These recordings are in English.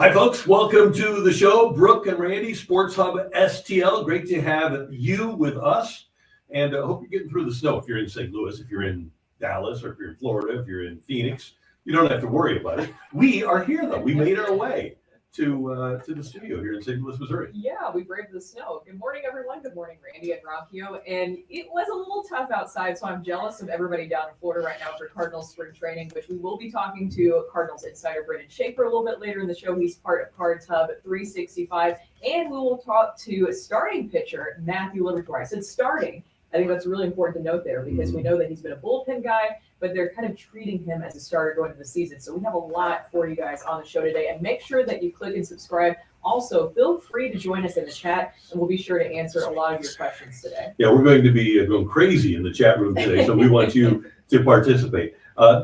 Hi, folks. Welcome to the show. Brooke and Randy, Sports Hub STL. Great to have you with us. And I hope you're getting through the snow. If you're in St. Louis, if you're in Dallas, or if you're in Florida, if you're in Phoenix, you don't have to worry about it. We are here, though. We made our way to the studio here in St. Louis, Missouri. Yeah, we braved the snow. Good morning, everyone. Good morning, Randy and Rockio. And it was a little tough outside, so I'm jealous of everybody down in Florida right now for Cardinals spring training, which we will be talking to Cardinals insider Brenden Schaeffer a little bit later in the show. He's part of Cards Hub 365. And we will talk to starting pitcher Matthew Liberatore. I said starting. I think that's really important to note there because we know that he's been a bullpen guy, but they're kind of treating him as a starter going into the season. So we have a lot for you guys on the show today. And make sure that you click and subscribe. Also, feel free to join us in the chat, and we'll be sure to answer a lot of your questions today. Yeah, we're going to be going crazy in the chat room today, so we want you to participate.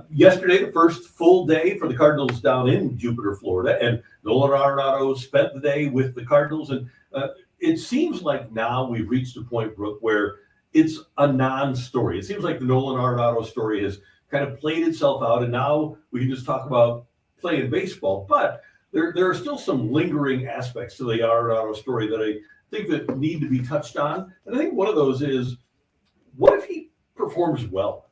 Yesterday, the first full day for the Cardinals down in Jupiter, Florida, and Nolan and Arenado spent the day with the Cardinals. And it seems like now we've reached a point, Brooke, where it's a non-story. It seems like the Nolan Arenado story has kind of played itself out, and now we can just talk about playing baseball. But there are still some lingering aspects to the Arenado story that I think that need to be touched on. And I think one of those is, what if he performs well?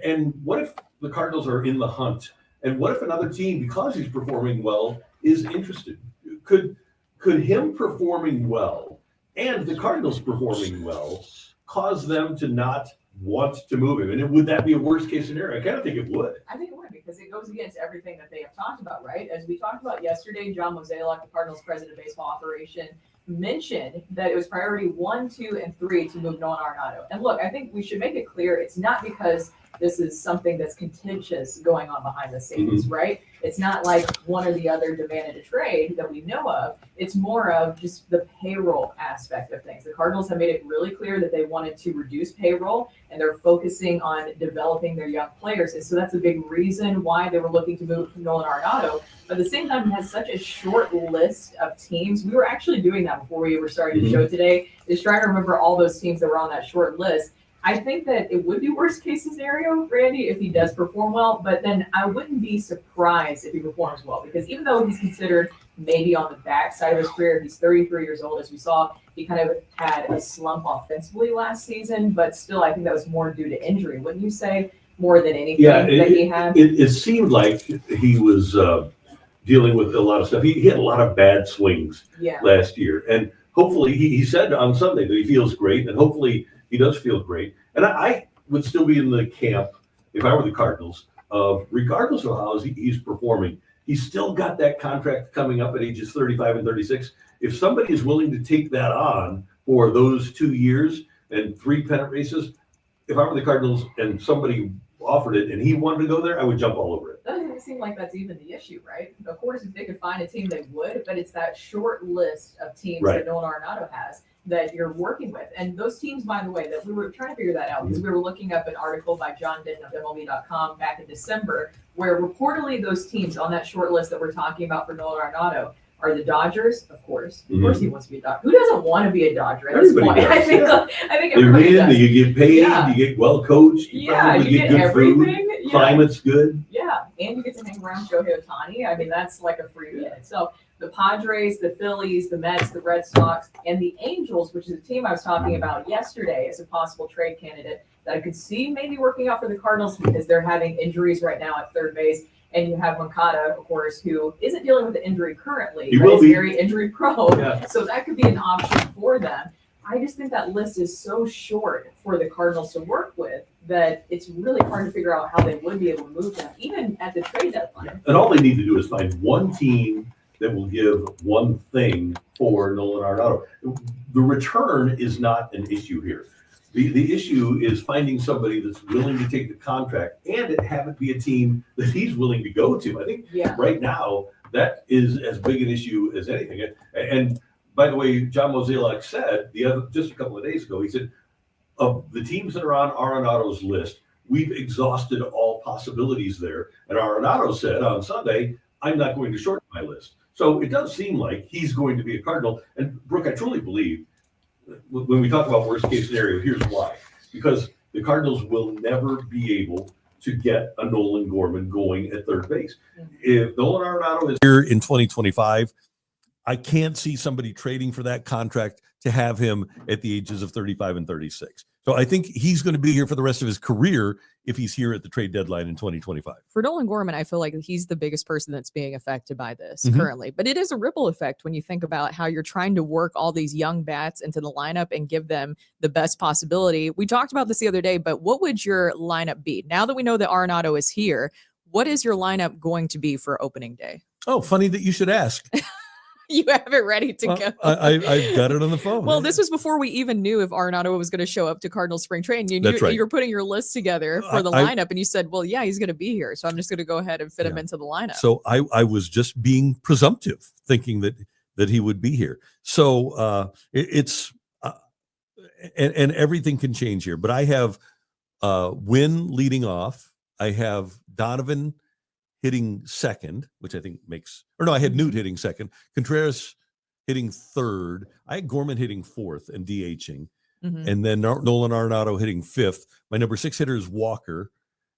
And what if the Cardinals are in the hunt? And what if another team, because he's performing well, is interested? Could him performing well and the Cardinals performing well cause them to not want to move him? And would that be a worst case scenario? I kind of think it would. I think it would, because it goes against everything that they have talked about, right? As we talked about yesterday, John Mozeliak, the Cardinals president of baseball operation, mentioned that it was priority 1, 2, and 3 to move Nolan Arenado. And look, I think we should make it clear it's not because this is something that's contentious going on behind the scenes, right? It's not like one or the other demanded a trade that we know of. It's more of just the payroll aspect of things. The Cardinals have made it really clear that they wanted to reduce payroll, and they're focusing on developing their young players. And so that's a big reason why they were looking to move Nolan Arenado. But at the same time, it has such a short list of teams. We were actually doing that before we were starting the show today, is trying to remember all those teams that were on that short list. I think that it would be worst case scenario, Randy, if he does perform well, but then I wouldn't be surprised if he performs well, because even though he's considered maybe on the backside of his career, he's 33 years old, as we saw, he kind of had a slump offensively last season, but still I think that was more due to injury. Wouldn't you say, more than anything that he had? It seemed like he was dealing with a lot of stuff. He had a lot of bad swings last year, and hopefully he said on Sunday that he feels great, and hopefully he does feel great. And I would still be in the camp, if I were the Cardinals, of regardless of how he's performing, he's still got that contract coming up at ages 35 and 36. If somebody is willing to take that on for those 2 years and 3 pennant races, if I were the Cardinals and somebody offered it and he wanted to go there, I would jump all over it. Doesn't seem like that's even the issue, right? Of course, if they could find a team, they would, but it's that short list of teams that Nolan Arenado has that you're working with. And those teams, by the way, that we were trying to figure that out because we were looking up an article by John Denton of MLB.com back in December, where reportedly those teams on that short list that we're talking about for Nolan Arenado are the Dodgers, of course. Of course he wants to be a Dodger. Who doesn't want to be a Dodger at this point? I think everybody does. You get paid, you get well coached, you get good everything. Food, climate's good. Yeah, and you get to hang around Shohei Ohtani. I mean, that's like a free hit. So the Padres, the Phillies, the Mets, the Red Sox, and the Angels, which is a team I was talking about yesterday as a possible trade candidate that I could see maybe working out for the Cardinals because they're having injuries right now at third base. And you have Moncada, of course, who isn't dealing with the injury currently, but is very injury prone. Yeah. So that could be an option for them. I just think that list is so short for the Cardinals to work with that it's really hard to figure out how they would be able to move them, even at the trade deadline. Yeah. And all they need to do is find one team that will give one thing for Nolan Arenado. The return is not an issue here. The issue is finding somebody that's willing to take the contract and have it be a team that he's willing to go to. I think right now that is as big an issue as anything. And by the way, John Mozeliak said just a couple of days ago, he said, of the teams that are on Arenado's list, we've exhausted all possibilities there. And Arenado said on Sunday, I'm not going to shorten my list. So it does seem like he's going to be a Cardinal. And Brooke, I truly believe when we talk about worst case scenario, here's why. Because the Cardinals will never be able to get a Nolan Gorman going at third base. Mhm. If Nolan Arenado is here in 2025, I can't see somebody trading for that contract to have him at the ages of 35 and 36. So I think he's going to be here for the rest of his career if he's here at the trade deadline in 2025. For Nolan Gorman, I feel like he's the biggest person that's being affected by this Mhm. currently. But it is a ripple effect when you think about how you're trying to work all these young bats into the lineup and give them the best possibility. We talked about this the other day, but what would your lineup be? Now that we know that Arenado is here, what is your lineup going to be for opening day? Oh, funny that you should ask. You have it ready to Well, go. I've got it on the phone. Well, this was before we even knew if Arenado was going to show up to Cardinal spring training. That's right. You were putting your list together for the I- lineup, and you said, well, yeah, he's going to be here. So I'm just going to go ahead and fit him Yeah. into the lineup. So I was just being presumptive, thinking that he would be here. So it's and everything can change here. But I have Wynn leading off. I have Donovan hitting second, which I think makes, or no, I had Newt hitting second, Contreras hitting third. I had Gorman hitting fourth and DHing, Mhm. and then Nolan Arenado hitting fifth. My number 6 hitter is Walker,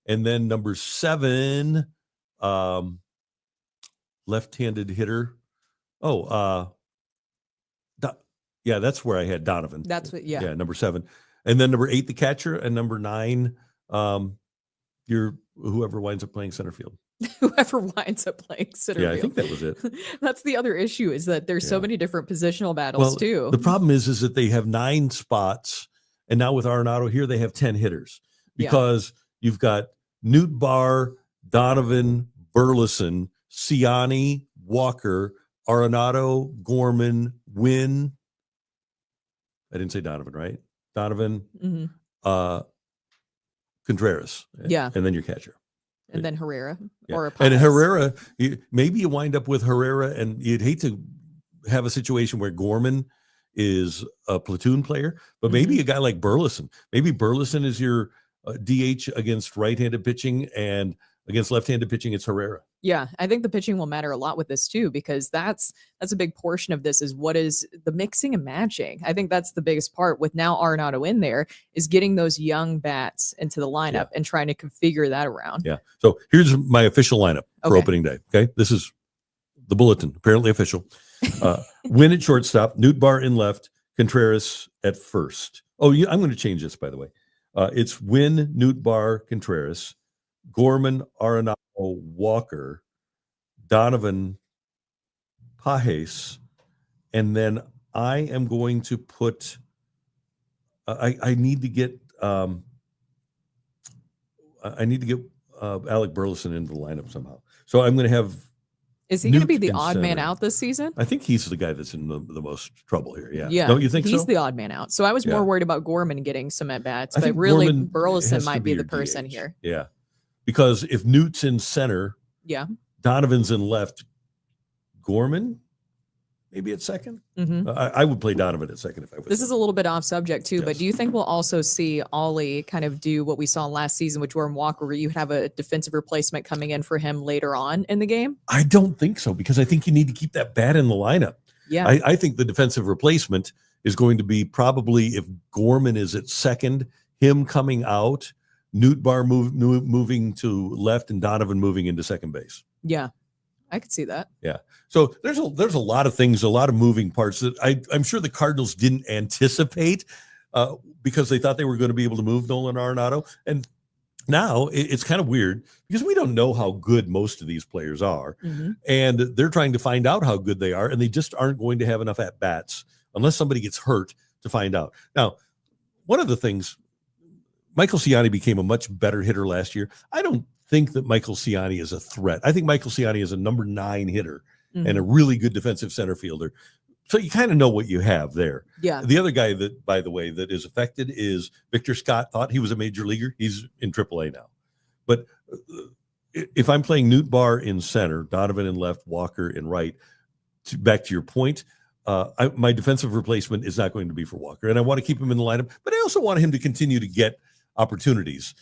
and then number 7, left-handed hitter. Yeah, that's where I had Donovan. That's what, yeah. number 7, and then number 8, the catcher, and number 9, whoever winds up playing center field. Whoever winds up playing center Yeah, I field. think that was it. That's the other issue, is that there's so Yeah. many different positional battles Well, too. the problem is that they have 9 spots, and now with Arenado here, they have 10 hitters because you've got Newt Barr, Donovan, Burleson, Ciani, Walker, Arenado, Gorman, Wynn. I didn't say Donovan, right? Donovan, Mhm. Contreras. Yeah. And then your catcher. And then Herrera Yeah. or And Paz. Herrera, maybe you wind up with Herrera, and you'd hate to have a situation where Gorman is a platoon player, but maybe a guy like Burleson. Maybe Burleson is your DH against right-handed pitching, and against left-handed pitching, it's Herrera. Yeah, I think the pitching will matter a lot with this too, because that's a big portion of this, is what is the mixing and matching. I think that's the biggest part with now Arenado in there, is getting those young bats into the lineup and trying to configure that around. Yeah. So here's my official lineup for Okay. opening day. Okay. This is the bulletin, apparently official. Wynn at shortstop, Newt Barr in left, Contreras at first. Oh, yeah, I'm going to change this, by the way. It's Wynn, Newt Barr, Contreras, Gorman, Arenado, Walker, Donovan, Pajes, and then I am going to put. I need to get. I need to get Alec Burleson into the lineup somehow. So I'm going to have. Is he going to Newt be the in odd man center. out this season? I think he's the guy that's in the most trouble here. Yeah. Yeah. Don't you think he's so? the odd man out. So I was Yeah. more worried about Gorman getting some at bats, I but think really Gorman Burleson has to might be the your person DH. here. Yeah. Because if Newt's in center, Yeah. Donovan's in left, Gorman maybe at second. Mhm. I would play Donovan at second if I was. This is a little bit off subject too, but Yes. do you think we'll also see Ollie kind of do what we saw last season with Jordan Walker, where you have a defensive replacement coming in for him later on in the game? I don't think so, because I think you need to keep that bat in the lineup. Yeah. I think the defensive replacement is going to be probably, if Gorman is at second, him coming out, Newt Barr moving to left, and Donovan moving into second base. Yeah. I could see that. Yeah. So there's a lot of things, a lot of moving parts that I'm sure the Cardinals didn't anticipate because they thought they were going to be able to move Nolan Arenado. And now it's kind of weird because we don't know how good most of these players are. Mhm. And they're trying to find out how good they are, and they just aren't going to have enough at-bats unless somebody gets hurt to find out. Now, one of the things, Michael Ciani became a much better hitter last year. I don't think that Michael Ciani is a threat. I think Michael Ciani is a number 9 hitter and a really good defensive center fielder. So you kind of know what you have there. Yeah. The other guy that, by the way, that is affected is Victor Scott. Thought he was a major leaguer. He's in AAA now. But if I'm playing Newt Barr in center, Donovan in left, Walker in right, back to your point, my defensive replacement is not going to be for Walker. And I want to keep him in the lineup, but I also want him to continue to get opportunities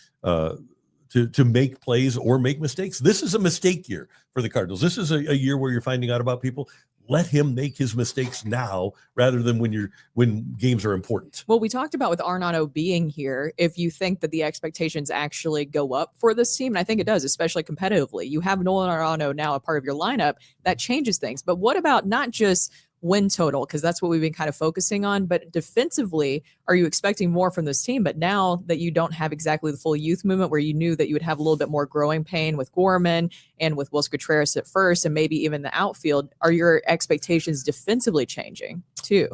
to make plays or make mistakes. This is a mistake year for the Cardinals. This is a year where you're finding out about people. let him make his mistakes now rather than when games are important. Well, we talked about with Arenado being here, if you think that the expectations actually go up for this team, and I think it does, especially competitively. You have Nolan Arenado now a part of your lineup, that changes things. But what about not just win total, because that's what we've been kind of focusing on, but defensively, are you expecting more from this team? But now that you don't have exactly the full youth movement where you knew that you would have a little bit more growing pain with Gorman and with Will Contreras at first and maybe even the outfield, are your expectations defensively changing too?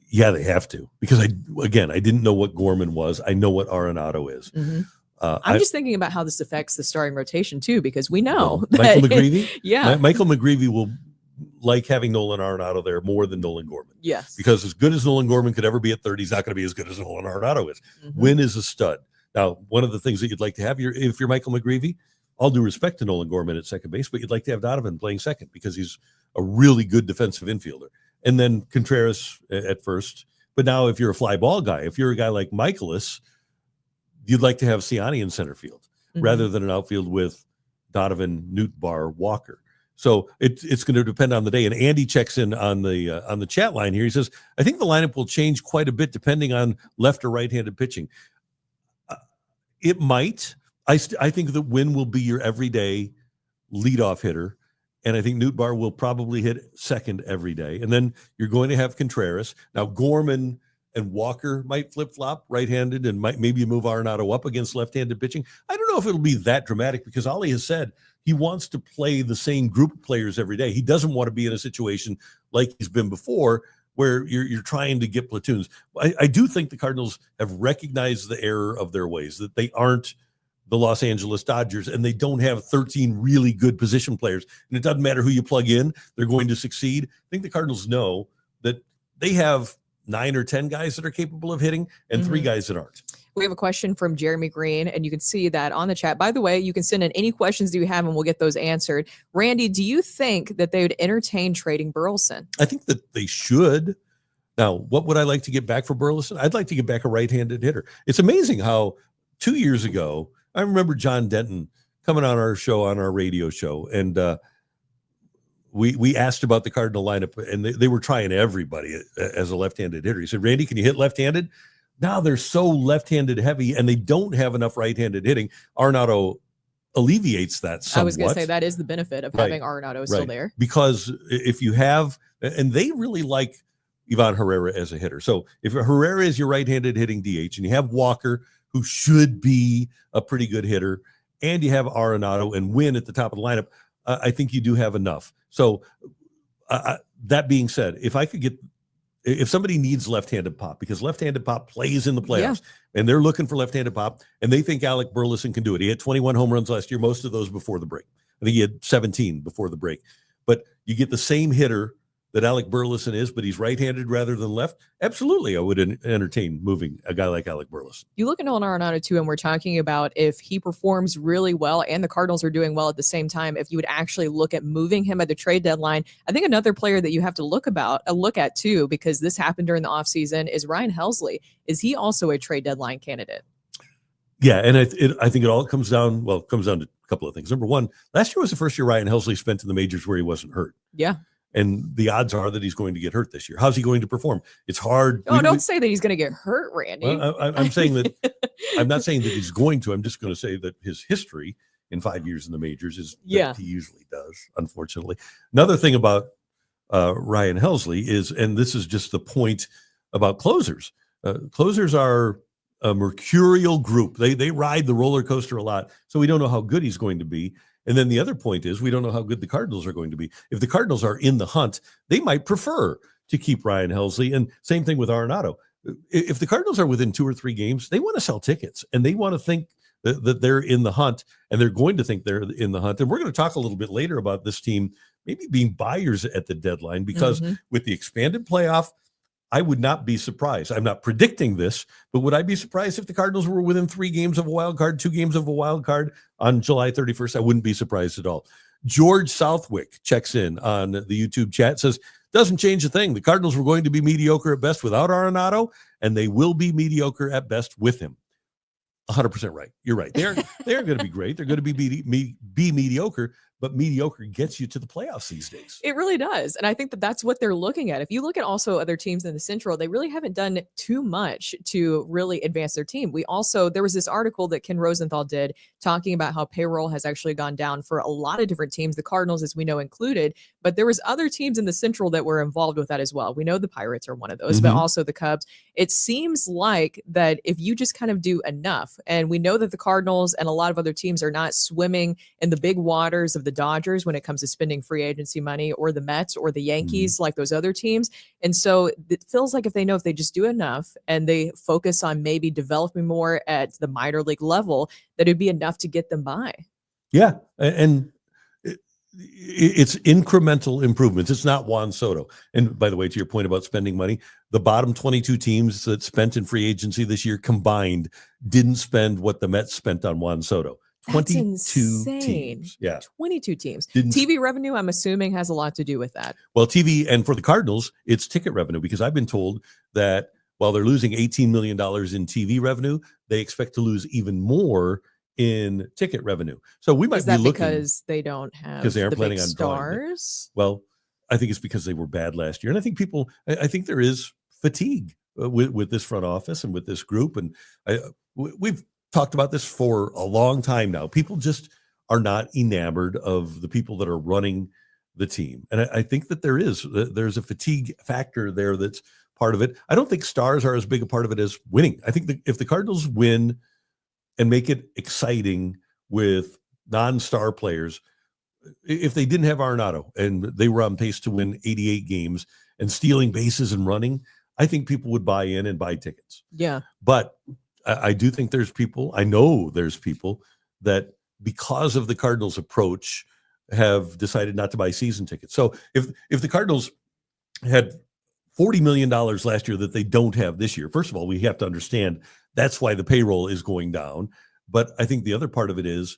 Yeah, they have to, because I didn't know what Gorman was. I know what Arenado is. Mm-hmm. I'm just thinking about how this affects the starting rotation too, because we know that Michael McGreevy. Yeah, Michael McGreevy will like having Nolan Arenado there more than Nolan Gorman. Yes. Because as good as Nolan Gorman could ever be at 30, he's not going to be as good as Nolan Arenado is. Mm-hmm. Wynn is a stud. Now, one of the things that you'd like to have, if you're Michael McGreevy, all due respect to Nolan Gorman at second base, but you'd like to have Donovan playing second because he's a really good defensive infielder. And then Contreras at first. But now if you're a fly ball guy, if you're a guy like Michaelis, you'd like to have Ciani in center field rather than an outfield with Donovan, Nootbaar, Walker. So it's going to depend on the day. And Andy checks in on the chat line here. He says, I think the lineup will change quite a bit depending on left or right-handed pitching. It might. I think that Wynn will be your everyday leadoff hitter. And I think Nootbaar will probably hit second every day. And then you're going to have Contreras. Now, Gorman and Walker might flip-flop right-handed and might maybe move Arenado up against left-handed pitching. I don't know if it'll be that dramatic because Ollie has said he wants to play the same group of players every day. He doesn't want to be in a situation like he's been before where you're trying to get platoons. I do think the Cardinals have recognized the error of their ways, that they aren't the Los Angeles Dodgers and they don't have 13 really good position players. And it doesn't matter who you plug in, they're going to succeed. I think the Cardinals know that they have 9 or 10 guys that are capable of hitting and 3 guys that aren't. We have a question from Jeremy Green, and you can see that on the chat. By the way, you can send in any questions that you have, and we'll get those answered. Randy, do you think that they would entertain trading Burleson? I think that they should. Now, what would I like to get back for Burleson? I'd like to get back a right-handed hitter. It's amazing how 2 years ago, I remember John Denton coming on our show, on our radio show, and we asked about the Cardinal lineup, and they were trying everybody as a left-handed hitter. He said, Randy, can you hit left-handed? Now they're so left-handed heavy, and they don't have enough right-handed hitting. Arenado alleviates that somewhat. I was going to say that is the benefit of having Arenado still there. Because if you have, and they really like Ivan Herrera as a hitter. So if Herrera is your right-handed hitting DH, and you have Walker, who should be a pretty good hitter, and you have Arenado and Wynn at the top of the lineup, I think you do have enough. So that being said, if somebody needs left-handed pop, because left-handed pop plays in the playoffs, and they're looking for left-handed pop, and they think Alec Burleson can do it. He had 21 home runs last year, most of those before the break. I think he had 17 before the break. But you get the same hitter that Alec Burleson is, but he's right-handed rather than left. Absolutely, I would entertain moving a guy like Alec Burleson. You look at Nolan Arenado too, and we're talking about if he performs really well and the Cardinals are doing well at the same time, if you would actually look at moving him at the trade deadline. I think another player that you have to look at too, because this happened during the offseason, is Ryan Helsley. Is he also a trade deadline candidate? Yeah, and I think it all comes down to a couple of things. Number one, last year was the first year Ryan Helsley spent in the majors where he wasn't hurt. Yeah. And the odds are that he's going to get hurt this year. How's he going to perform? It's hard. Oh, don't say that he's going to get hurt, Randy. Well, I'm saying that I'm not saying that he's going to. I'm just going to say that his history in 5 years in the majors is that he usually does, unfortunately. Another thing about Ryan Helsley is, and this is just the point about closers. Closers are a mercurial group. They ride the roller coaster a lot, so we don't know how good he's going to be. And then the other point is we don't know how good the Cardinals are going to be. If the Cardinals are in the hunt, they might prefer to keep Ryan Helsley. And same thing with Arenado. If the Cardinals are within 2 or 3 games, they want to sell tickets and they want to think that they're in the hunt, and they're going to think they're in the hunt. And we're going to talk a little bit later about this team maybe being buyers at the deadline, because with the expanded playoff, I would not be surprised. I'm not predicting this, but would I be surprised if the Cardinals were within 3 games of a wild card, 2 games of a wild card on July 31st? I wouldn't be surprised at all. George Southwick checks in on the YouTube chat, says, doesn't change a thing. The Cardinals were going to be mediocre at best without Arenado, and they will be mediocre at best with him. 100% right. You're right. They're going to be great. They're going to be mediocre, but mediocre gets you to the playoffs these days. It really does. And I think that that's what they're looking at. If you look at also other teams in the Central, they really haven't done too much to really advance their team. There was this article that Ken Rosenthal did talking about how payroll has actually gone down for a lot of different teams, the Cardinals, as we know, included, but there was other teams in the Central that were involved with that as well. We know the Pirates are one of those, but also the Cubs. It seems like that if you just kind of do enough, and we know that the Cardinals and a lot of other teams are not swimming in the big waters of the Dodgers when it comes to spending free agency money, or the Mets or the Yankees, like those other teams. And so it feels like if they just do enough and they focus on maybe developing more at the minor league level, that it'd be enough to get them by. Yeah. And it's incremental improvements. It's not Juan Soto. And by the way, to your point about spending money, the bottom 22 teams that spent in free agency this year combined didn't spend what the Mets spent on Juan Soto. 22 teams. Yeah. 22 teams. TV revenue, I'm assuming, has a lot to do with that. Well, TV, and for the Cardinals, it's ticket revenue, because I've been told that while they're losing $18 million in TV revenue, they expect to lose even more in ticket revenue. So we might be looking, because they don't have because they aren't planning on stars. Well, I think it's because they were bad last year, and I think there is fatigue with this front office and with this group, and we've talked about this for a long time now. People just are not enamored of the people that are running the team, and I think that there's a fatigue factor there that's part of it. I don't think stars are as big a part of it as winning. I think that if the Cardinals win and make it exciting with non-star players, if they didn't have Arenado and they were on pace to win 88 games and stealing bases and running, I think people would buy in and buy tickets. Yeah. But I do think I know there's people that, because of the Cardinals' approach, have decided not to buy season tickets. So if the Cardinals had $40 million last year that they don't have this year, first of all, we have to understand that's why the payroll is going down. But I think the other part of it is,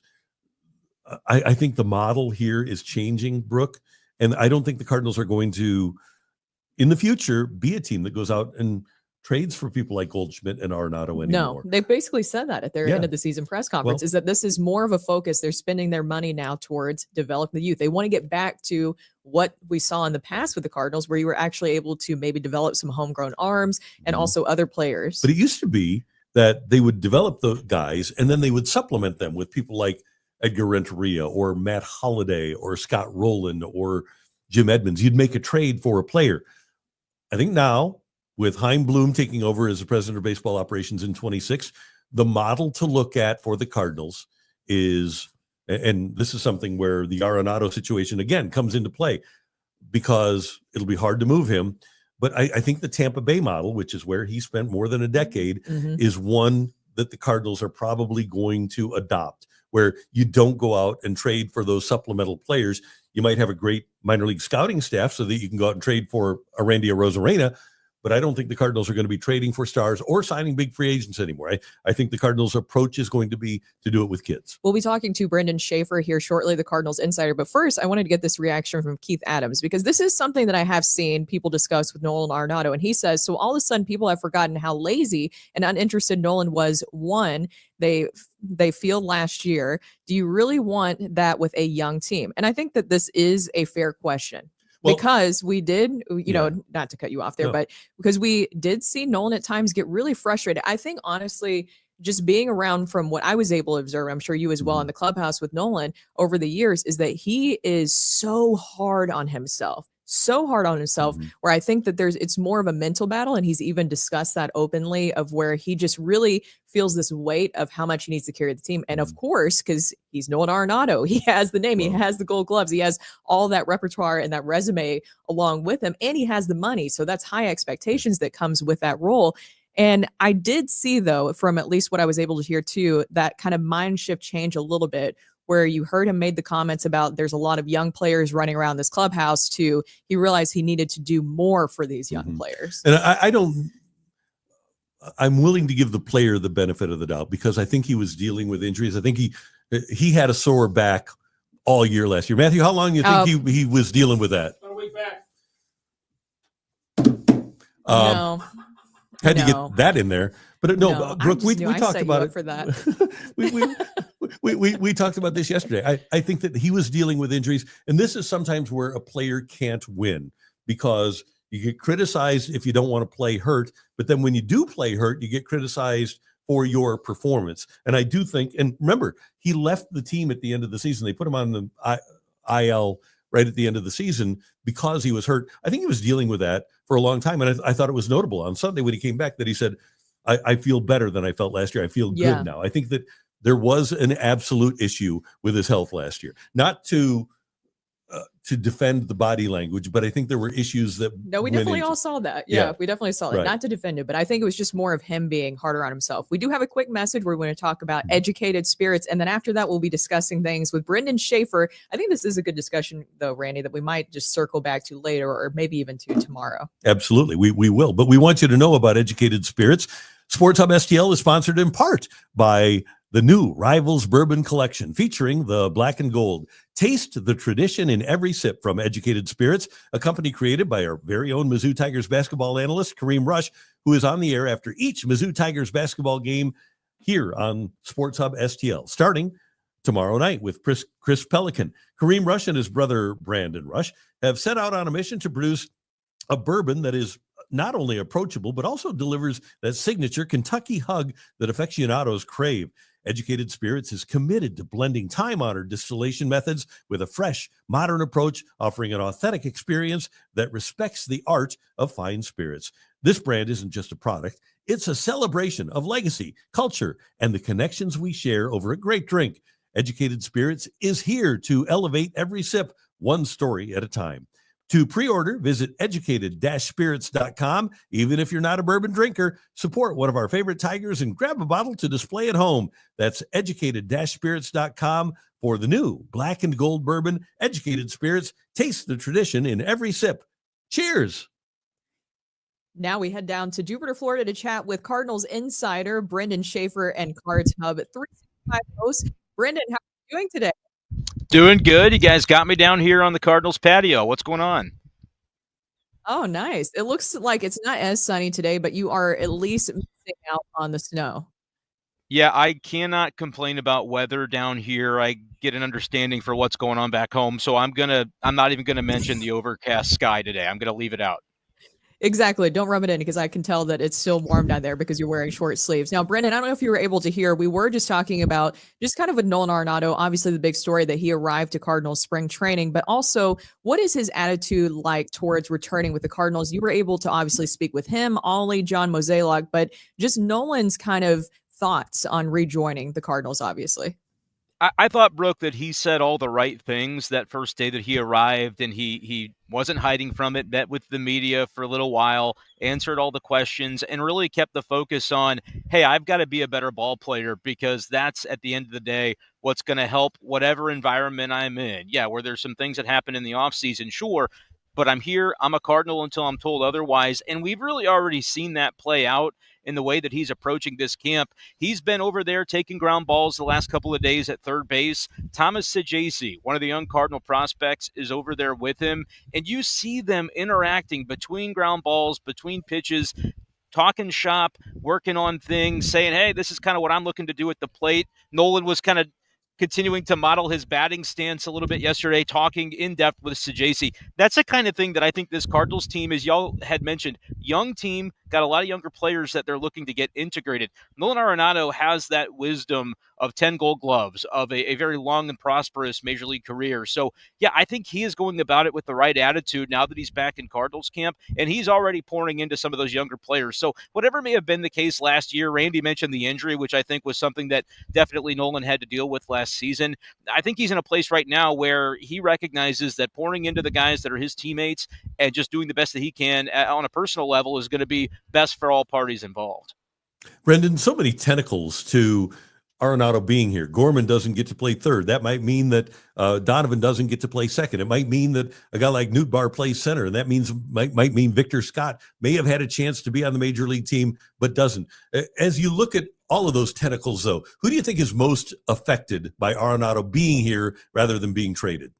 I think the model here is changing, Brooke. And I don't think the Cardinals are going to, in the future, be a team that goes out and trades for people like Goldschmidt and Arenado anymore. No, they basically said that at their end of the season press conference, is that this is more of a focus. They're spending their money now towards developing the youth. They want to get back to what we saw in the past with the Cardinals, where you were actually able to maybe develop some homegrown arms and also other players. But it used to be that they would develop the guys and then they would supplement them with people like Edgar Renteria or Matt Holliday or Scott Rowland or Jim Edmonds. You'd make a trade for a player. I think now, with Chaim Bloom taking over as the president of baseball operations in 26, the model to look at for the Cardinals is, and this is something where the Arenado situation again comes into play, because it'll be hard to move him. But I think the Tampa Bay model, which is where he spent more than a decade, is one that the Cardinals are probably going to adopt, where you don't go out and trade for those supplemental players. You might have a great minor league scouting staff so that you can go out and trade for a Randy Arozarena, but I don't think the Cardinals are going to be trading for stars or signing big free agents anymore. I think the Cardinals' approach is going to be to do it with kids. We'll be talking to Brenden Schaeffer here shortly, the Cardinals insider. But first, I wanted to get this reaction from Keith Adams, because this is something that I have seen people discuss with Nolan Arenado. And he says, so all of a sudden people have forgotten how lazy and uninterested Nolan was. One, they feel last year. Do you really want that with a young team? And I think that this is a fair question. Well, because we did, not to cut you off there, but because we did see Nolan at times get really frustrated. I think, honestly, just being around from what I was able to observe, I'm sure you as well, in the clubhouse with Nolan over the years, is that he is so hard on himself. Where I think that it's more of a mental battle. And he's even discussed that openly, of where he just really feels this weight of how much he needs to carry the team. And of course, because he's Nolan Arenado, he has the name, he has the gold gloves, he has all that repertoire and that resume along with him, and he has the money. So that's high expectations that comes with that role. And I did see, though, from at least what I was able to hear too, that kind of mind shift change a little bit, where you heard him made the comments about there's a lot of young players running around this clubhouse too. He realized he needed to do more for these young players. And I'm willing to give the player the benefit of the doubt, because I think he was dealing with injuries. I think he had a sore back all year last year. Matthew, how long do you think he was dealing with that? About a week back. Had to get that in there. But No, I Brooke, just knew we I talked set you about up it for that. we talked about this yesterday. I think that he was dealing with injuries, and this is sometimes where a player can't win because you get criticized if you don't want to play hurt, but then when you do play hurt, you get criticized for your performance. And I do think, and remember, he left the team at the end of the season. They put him on the IL right at the end of the season because he was hurt. I think he was dealing with that for a long time, and I thought it was notable on Sunday when he came back that he said, I feel better than I felt last year. I feel Yeah. good now. I think that there was an absolute issue with his health last year. Not to defend the body language, but I think there were issues that No, we went definitely into- all saw that. Yeah. Yeah, we definitely saw that. Right. Not to defend it, but I think it was just more of him being harder on himself. We do have a quick message where we're going to talk about educated spirits. And then after that, we'll be discussing things with Brenden Schaeffer. I think this is a good discussion, though, Randy, that we might just circle back to later or maybe even to tomorrow. Absolutely. We will. But we want you to know about Educated Spirits. Sports Hub STL is sponsored in part by the new Rivals Bourbon Collection featuring the black and gold. Taste the tradition in every sip from Educated Spirits, a company created by our very own Mizzou Tigers basketball analyst, Kareem Rush, who is on the air after each Mizzou Tigers basketball game here on Sports Hub STL, starting tomorrow night with Chris Pelican. Kareem Rush and his brother, Brenden Rush, have set out on a mission to produce a bourbon that is not only approachable, but also delivers that signature Kentucky hug that aficionados crave. Educated Spirits is committed to blending time-honored distillation methods with a fresh, modern approach, offering an authentic experience that respects the art of fine spirits. This brand isn't just a product, it's a celebration of legacy, culture, and the connections we share over a great drink. Educated Spirits is here to elevate every sip, one story at a time. To pre-order, visit educated-spirits.com. Even if you're not a bourbon drinker, support one of our favorite Tigers and grab a bottle to display at home. That's educated-spirits.com for the new black and gold bourbon. Educated Spirits, taste the tradition in every sip. Cheers. Now we head down to Jupiter, Florida to chat with Cardinals insider Brenden Schaeffer and Cards Hub 365 host. Brenden, how are you doing today? Doing good. You guys got me down here on the Cardinals patio. What's going on? Oh, nice. It looks like it's not as sunny today, but you are at least missing out on the snow. Yeah, I cannot complain about weather down here. I get an understanding for what's going on back home, so I'm not even gonna mention the overcast sky today. I'm gonna leave it out. Exactly. Don't rub it in because I can tell that it's still warm down there because you're wearing short sleeves. Now, Brenden, I don't know if you were able to hear, we were just talking about just kind of with Nolan Arenado, obviously the big story that he arrived to Cardinals spring training, but also what is his attitude like towards returning with the Cardinals? You were able to obviously speak with him, Ollie, John Mozeliak, but just Nolan's kind of thoughts on rejoining the Cardinals, obviously. I thought, Brooke, that he said all the right things that first day that he arrived, and he wasn't hiding from it, met with the media for a little while, answered all the questions, and really kept the focus on, hey, I've got to be a better ball player because that's, at the end of the day, what's going to help whatever environment I'm in. Yeah, where there's some things that happen in the offseason, sure, but I'm here, I'm a Cardinal until I'm told otherwise, and we've really already seen that play out in the way that he's approaching this camp. He's been over there taking ground balls the last couple of days at third base. Thomas Saggese, one of the young Cardinal prospects, is over there with him, and you see them interacting between ground balls, between pitches, talking shop, working on things, saying, hey, this is kind of what I'm looking to do at the plate. Nolan was kind of continuing to model his batting stance a little bit yesterday, talking in depth with Saggese. That's the kind of thing that I think this Cardinals team, as y'all had mentioned, young team, got a lot of younger players that they're looking to get integrated. Nolan Arenado has that wisdom of 10 gold gloves, of a very long and prosperous major league career. So, yeah, I think he is going about it with the right attitude now that he's back in Cardinals camp, and he's already pouring into some of those younger players. So whatever may have been the case last year, Randy mentioned the injury, which I think was something that definitely Nolan had to deal with last season. I think he's in a place right now where he recognizes that pouring into the guys that are his teammates and just doing the best that he can on a personal level is going to be best for all parties involved. Brenden, so many tentacles to Arenado being here. Gorman doesn't get to play third. That might mean that Donovan doesn't get to play second. It might mean that a guy like Nootbaar plays center, and that might mean Victor Scott may have had a chance to be on the major league team, but doesn't. As you look at all of those tentacles, though, who do you think is most affected by Arenado being here rather than being traded?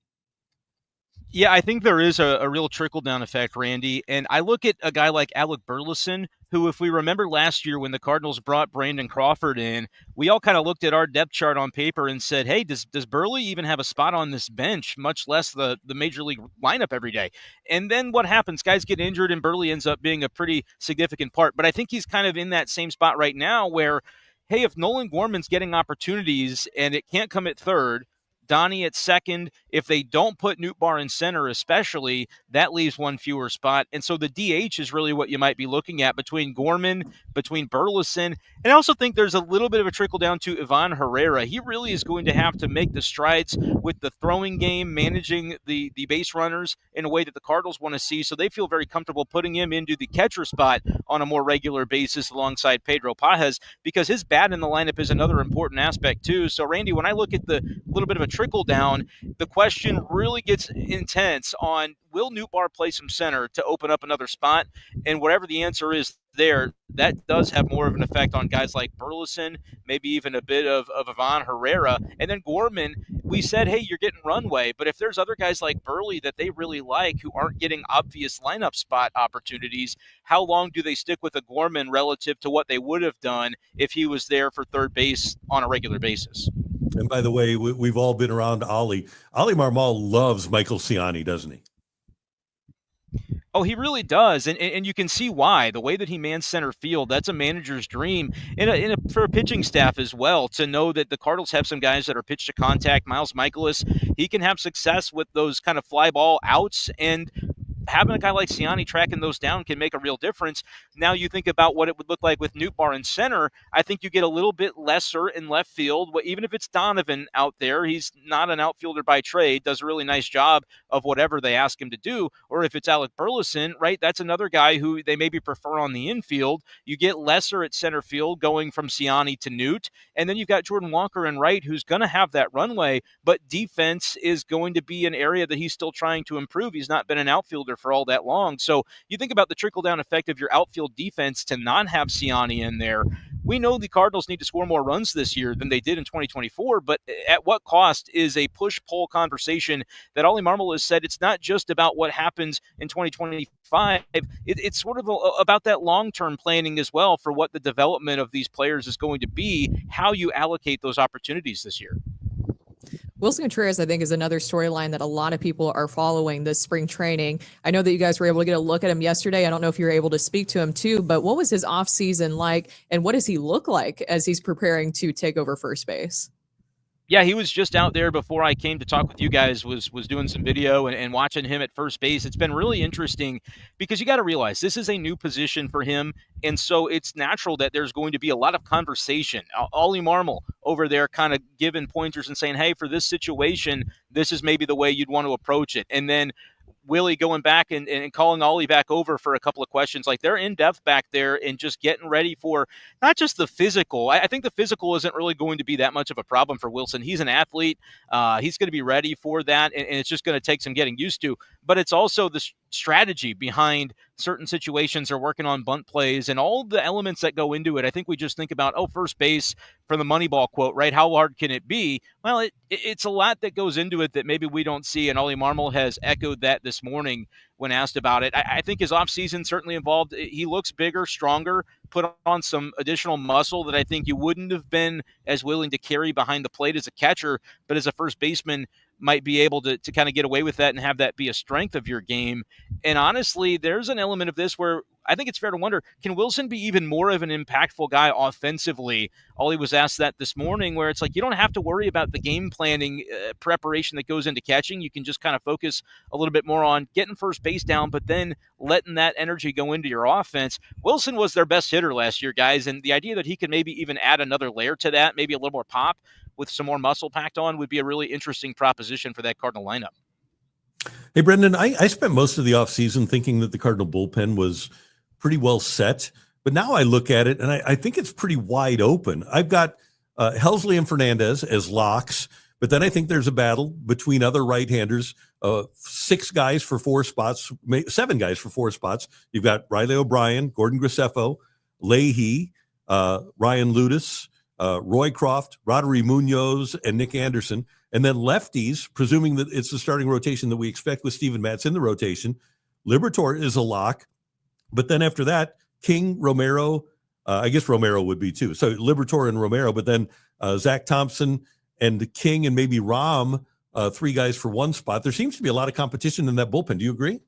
Yeah, I think there is a real trickle-down effect, Randy. And I look at a guy like Alec Burleson, who, if we remember last year when the Cardinals brought Brandon Crawford in, we all kind of looked at our depth chart on paper and said, hey, does Burley even have a spot on this bench, much less the major league lineup every day? And then what happens? Guys get injured and Burley ends up being a pretty significant part. But I think he's kind of in that same spot right now where, hey, if Nolan Gorman's getting opportunities and it can't come at third, Donnie at second, if they don't put Nootbaar in center especially, that leaves one fewer spot. And so the DH is really what you might be looking at between Gorman, between Burleson. And I also think there's a little bit of a trickle down to Ivan Herrera. He really is going to have to make the strides with the throwing game, managing the base runners in a way that the Cardinals want to see. So they feel very comfortable putting him into the catcher spot on a more regular basis alongside Pedro Pajes, because his bat in the lineup is another important aspect too. So Randy, when I look at the little bit of a trickle down, the question really gets intense on, will Nootbaar play some center to open up another spot? And whatever the answer is there, that does have more of an effect on guys like Burleson, maybe even a bit of Ivan Herrera. And then Gorman, we said, hey, you're getting runway. But if there's other guys like Burley that they really like who aren't getting obvious lineup spot opportunities, how long do they stick with a Gorman relative to what they would have done if he was there for third base on a regular basis? And by the way, we've all been around Ollie. Ollie Marmol loves Michael Ciani, doesn't he? Oh, he really does, and you can see why. The way that he mans center field, that's a manager's dream, for a pitching staff as well, to know that the Cardinals have some guys that are pitch to contact. Miles Michaelis, he can have success with those kind of fly ball outs, and having a guy like Ciani tracking those down can make a real difference. Now you think about what it would look like with Nootbaar in center. I think you get a little bit lesser in left field. Even if it's Donovan out there, he's not an outfielder by trade, does a really nice job of whatever they ask him to do. Or if it's Alec Burleson, right, that's another guy who they maybe prefer on the infield. You get lesser at center field going from Ciani to Newt. And then you've got Jordan Walker in right, who's going to have that runway, but defense is going to be an area that he's still trying to improve. He's not been an outfielder for all that long. So you think about the trickle-down effect of your outfield defense to not have Ciani in there. We know the Cardinals need to score more runs this year than they did in 2024, but at what cost is a push-pull conversation that Ollie Marmol has said it's not just about what happens in 2025. It's sort of about that long-term planning as well for what the development of these players is going to be, how you allocate those opportunities this year. Willson Contreras, I think, is another storyline that a lot of people are following this spring training. I know that you guys were able to get a look at him yesterday. I don't know if you were able to speak to him too, but what was his offseason like, and what does he look like as he's preparing to take over first base? Yeah, he was just out there before I came to talk with you guys, was doing some video and watching him at first base. It's been really interesting because you got to realize this is a new position for him. And so it's natural that there's going to be a lot of conversation. Ollie Marmol over there kind of giving pointers and saying, hey, for this situation, this is maybe the way you'd want to approach it. And then Willie going back and calling Ollie back over for a couple of questions. Like, they're in depth back there and just getting ready for not just the physical. I think the physical isn't really going to be that much of a problem for Willson. He's an athlete. He's going to be ready for that, and it's just going to take some getting used to. But it's also the strategy behind certain situations, or working on bunt plays and all the elements that go into it. I think we just think about, first base, for the Moneyball quote, right? How hard can it be? Well, it's a lot that goes into it that maybe we don't see, and Ollie Marmol has echoed that this morning when asked about it. I think his offseason certainly involved, he looks bigger, stronger, put on some additional muscle that I think you wouldn't have been as willing to carry behind the plate as a catcher, but as a first baseman might be able to kind of get away with that and have that be a strength of your game. And honestly, there's an element of this where I think it's fair to wonder, can Willson be even more of an impactful guy offensively? Ollie was asked that this morning, where it's like, you don't have to worry about the game planning preparation that goes into catching. You can just kind of focus a little bit more on getting first base down, but then letting that energy go into your offense. Willson was their best hitter last year, guys, and the idea that he could maybe even add another layer to that, maybe a little more pop with some more muscle packed on, would be a really interesting proposition for that Cardinal lineup. Hey, Brenden, I spent most of the offseason thinking that the Cardinal bullpen was pretty well set, but now I look at it and I think it's pretty wide open. I've got Helsley and Fernandez as locks, but then I think there's a battle between other right-handers, 7 guys for 4 spots. You've got Riley O'Brien, Gordon Graceffo, Leahy, Ryan Ludus, Roycroft, Roddery Munoz, and Nick Anderson. And then lefties, presuming that it's the starting rotation that we expect with Steven Matz in the rotation, Liberatore is a lock. But then after that, King, Romero. I guess Romero would be too. So Liberatore and Romero, but then Zach Thompson and King and maybe Rom, 3 guys for one spot. There seems to be a lot of competition in that bullpen. Do you agree?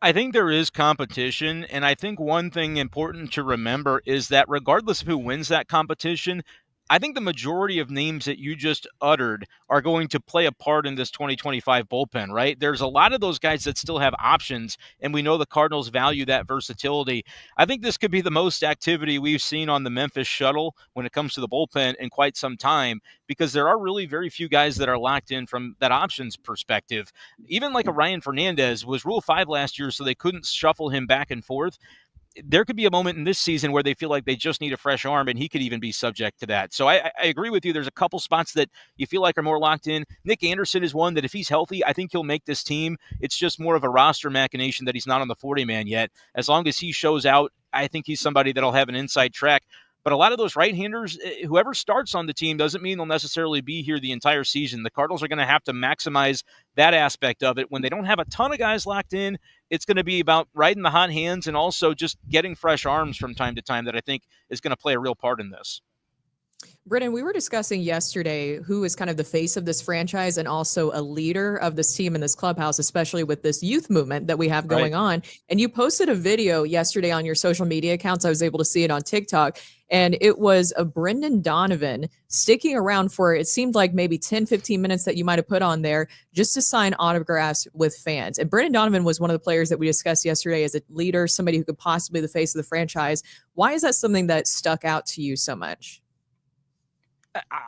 I think there is competition, and I think one thing important to remember is that regardless of who wins that competition, I think the majority of names that you just uttered are going to play a part in this 2025 bullpen, right? There's a lot of those guys that still have options, and we know the Cardinals value that versatility. I think this could be the most activity we've seen on the Memphis shuttle when it comes to the bullpen in quite some time, because there are really very few guys that are locked in from that options perspective. Even like a Ryan Fernandez was Rule 5 last year, so they couldn't shuffle him back and forth. There could be a moment in this season where they feel like they just need a fresh arm, and he could even be subject to that. So I agree with you. There's a couple spots that you feel like are more locked in. Nick Anderson is one that if he's healthy, I think he'll make this team. It's just more of a roster machination that he's not on the 40-man yet. As long as he shows out, I think he's somebody that'll have an inside track. But a lot of those right-handers, whoever starts on the team doesn't mean they'll necessarily be here the entire season. The Cardinals are going to have to maximize that aspect of it. When they don't have a ton of guys locked in, it's going to be about riding the hot hands and also just getting fresh arms from time to time that I think is going to play a real part in this. Brenden, we were discussing yesterday who is kind of the face of this franchise and also a leader of this team in this clubhouse, especially with this youth movement that we have going on. And you posted a video yesterday on your social media accounts. I was able to see it on TikTok. And it was a Brendan Donovan sticking around for, it seemed like maybe 10, 15 minutes that you might have put on there just to sign autographs with fans. And Brendan Donovan was one of the players that we discussed yesterday as a leader, somebody who could possibly be the face of the franchise. Why is that something that stuck out to you so much?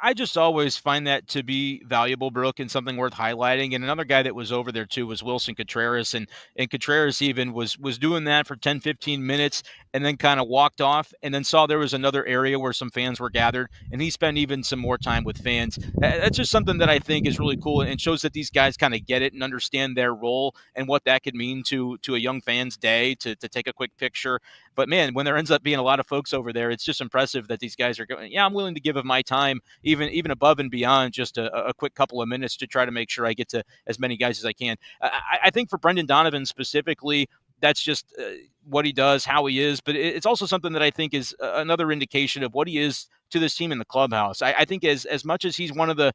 I just always find that to be valuable, Brooke, and something worth highlighting. And another guy that was over there too was Wilson Contreras. And Contreras even was doing that for 10, 15 minutes and then kind of walked off and then saw there was another area where some fans were gathered. And he spent even some more time with fans. That's just something that I think is really cool and shows that these guys kind of get it and understand their role and what that could mean to a young fan's day to take a quick picture. But man, when there ends up being a lot of folks over there, it's just impressive that these guys are going, yeah, I'm willing to give of my time, even above and beyond just a quick couple of minutes to try to make sure I get to as many guys as I can. I think for Brendan Donovan specifically, that's just what he does, how he is. But it's also something that I think is another indication of what he is to this team in the clubhouse. I think as much as he's one of the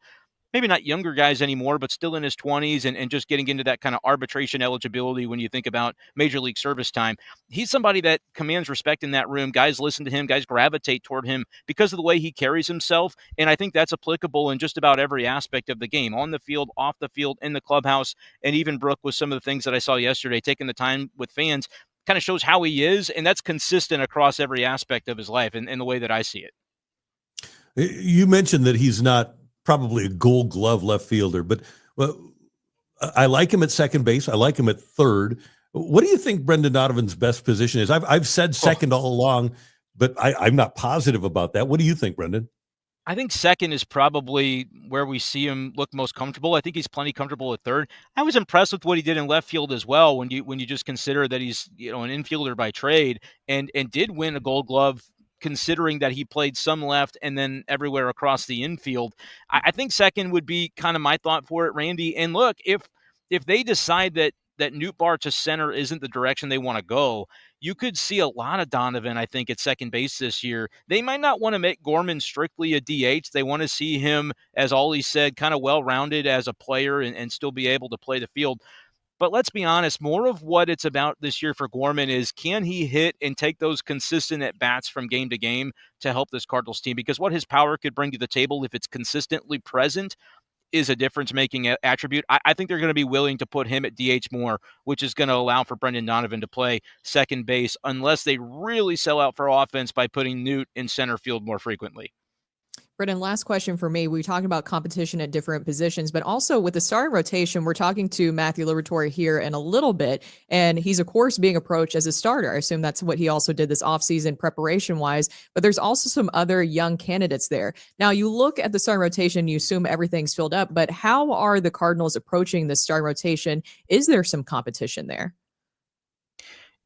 maybe not younger guys anymore, but still in his 20s and just getting into that kind of arbitration eligibility when you think about Major League service time. He's somebody that commands respect in that room. Guys listen to him. Guys gravitate toward him because of the way he carries himself. And I think that's applicable in just about every aspect of the game, on the field, off the field, in the clubhouse. And even Brooke, with some of the things that I saw yesterday, taking the time with fans, kind of shows how he is. And that's consistent across every aspect of his life in the way that I see it. You mentioned that he's not probably a Gold Glove left fielder, but I like him at second base. I like him at third. What do you think Brendan Donovan's best position is? I've said second all along, but I'm not positive about that. What do you think, Brendan? I think second is probably where we see him look most comfortable. I think he's plenty comfortable at third. I was impressed with what he did in left field as well. When you just consider that he's an infielder by trade and did win a Gold Glove, considering that he played some left and then everywhere across the infield. I think second would be kind of my thought for it, Randy. And look, if they decide that Nootbaar to center isn't the direction they want to go, you could see a lot of Donovan, I think, at second base this year. They might not want to make Gorman strictly a DH. They want to see him, as Ollie said, kind of well-rounded as a player and still be able to play the field. But let's be honest, more of what it's about this year for Gorman is, can he hit and take those consistent at-bats from game to game to help this Cardinals team? Because what his power could bring to the table, if it's consistently present, is a difference-making attribute. I think they're going to be willing to put him at DH more, which is going to allow for Brendan Donovan to play second base, unless they really sell out for offense by putting Newt in center field more frequently. Brenden, last question for me. We talked about competition at different positions, but also with the starting rotation, we're talking to Matthew Liberatore here in a little bit, and he's, of course, being approached as a starter. I assume that's what he also did this offseason preparation-wise, but there's also some other young candidates there. Now, you look at the starting rotation, you assume everything's filled up, but how are the Cardinals approaching the starting rotation? Is there some competition there?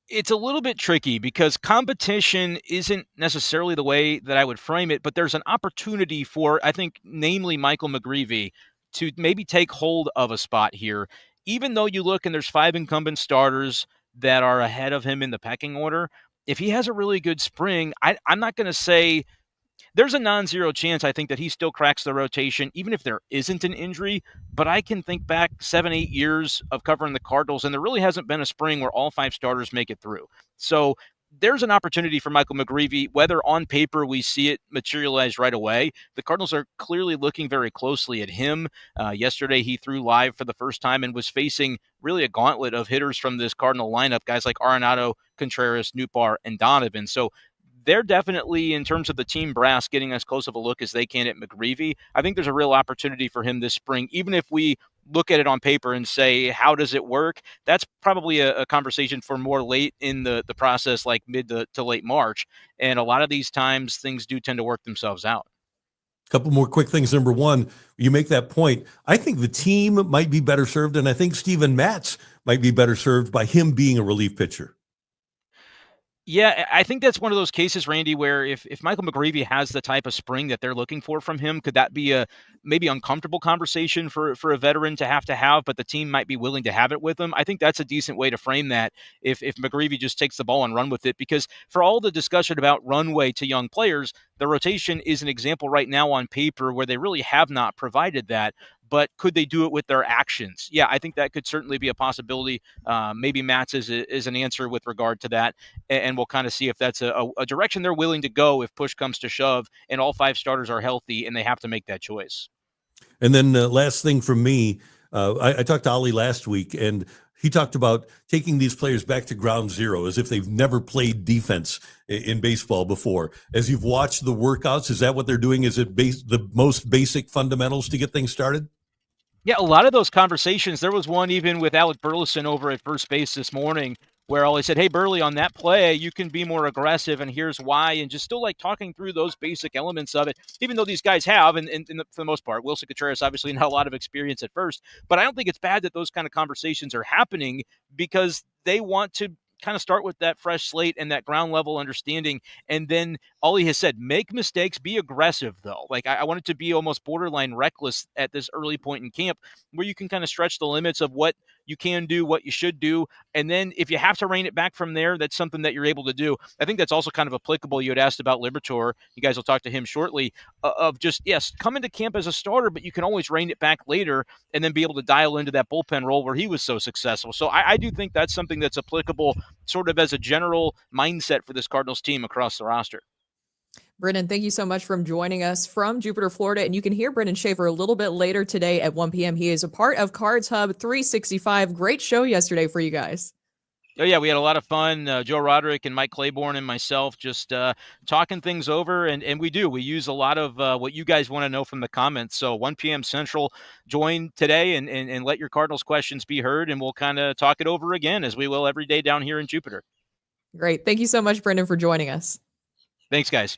It's a little bit tricky because competition isn't necessarily the way that I would frame it, but there's an opportunity for, I think, namely Michael McGreevy to maybe take hold of a spot here. Even though you look and there's 5 incumbent starters that are ahead of him in the pecking order, if he has a really good spring, I'm not going to say there's a non-zero chance, I think, that he still cracks the rotation, even if there isn't an injury. But I can think back 7-8 years of covering the Cardinals, and there really hasn't been a spring where all 5 starters make it through. So there's an opportunity for Michael McGreevy, whether on paper we see it materialize right away. The Cardinals are clearly looking very closely at him. Yesterday, he threw live for the first time and was facing really a gauntlet of hitters from this Cardinal lineup, guys like Arenado, Contreras, Nootbaar, and Donovan. So they're definitely, in terms of the team brass, getting as close of a look as they can at McGreevy. I think there's a real opportunity for him this spring, even if we look at it on paper and say, how does it work? That's probably a conversation for more late in the process, like mid to late March. And a lot of these times, things do tend to work themselves out. A couple more quick things. Number one, you make that point. I think the team might be better served, and I think Steven Matz might be better served by him being a relief pitcher. Yeah, I think that's one of those cases, Randy, where if Michael McGreevy has the type of spring that they're looking for from him, could that be a maybe uncomfortable conversation for a veteran to have, but the team might be willing to have it with him? I think that's a decent way to frame that if McGreevy just takes the ball and run with it, because for all the discussion about runway to young players, the rotation is an example right now on paper where they really have not provided that. But could they do it with their actions? Yeah, I think that could certainly be a possibility. Maybe Matz is an answer with regard to that, and we'll kind of see if that's a direction they're willing to go if push comes to shove and all 5 starters are healthy and they have to make that choice. And then last thing from me, I talked to Ollie last week, and he talked about taking these players back to ground zero as if they've never played defense in baseball before. As you've watched the workouts, is that what they're doing? Is it the most basic fundamentals to get things started? Yeah, a lot of those conversations, there was one even with Alec Burleson over at first base this morning where Ollie said, hey, Burley, on that play, you can be more aggressive, and here's why, and just still like talking through those basic elements of it, even though these guys have, and for the most part, Wilson Contreras obviously not a lot of experience at first, but I don't think it's bad that those kind of conversations are happening because they want to kind of start with that fresh slate and that ground level understanding. And then Ollie has said, make mistakes, be aggressive though. Like I want it to be almost borderline reckless at this early point in camp where you can kind of stretch the limits of what you can do, what you should do. And then if you have to rein it back from there, that's something that you're able to do. I think that's also kind of applicable. You had asked about Liberatore. You guys will talk to him shortly of just, yes, come into camp as a starter, but you can always rein it back later and then be able to dial into that bullpen role where he was so successful. So I do think that's something that's applicable sort of as a general mindset for this Cardinals team across the roster. Brenden, thank you so much for joining us from Jupiter, Florida. And you can hear Brenden Schaeffer a little bit later today at 1 p.m. He is a part of Cards Hub 365. Great show yesterday for you guys. Oh, yeah, we had a lot of fun. Joe Roderick and Mike Claiborne and myself just talking things over. And we use a lot of what you guys want to know from the comments. So 1 p.m. Central, join today and let your Cardinals questions be heard. And we'll kind of talk it over again as we will every day down here in Jupiter. Great. Thank you so much, Brenden, for joining us. Thanks, guys.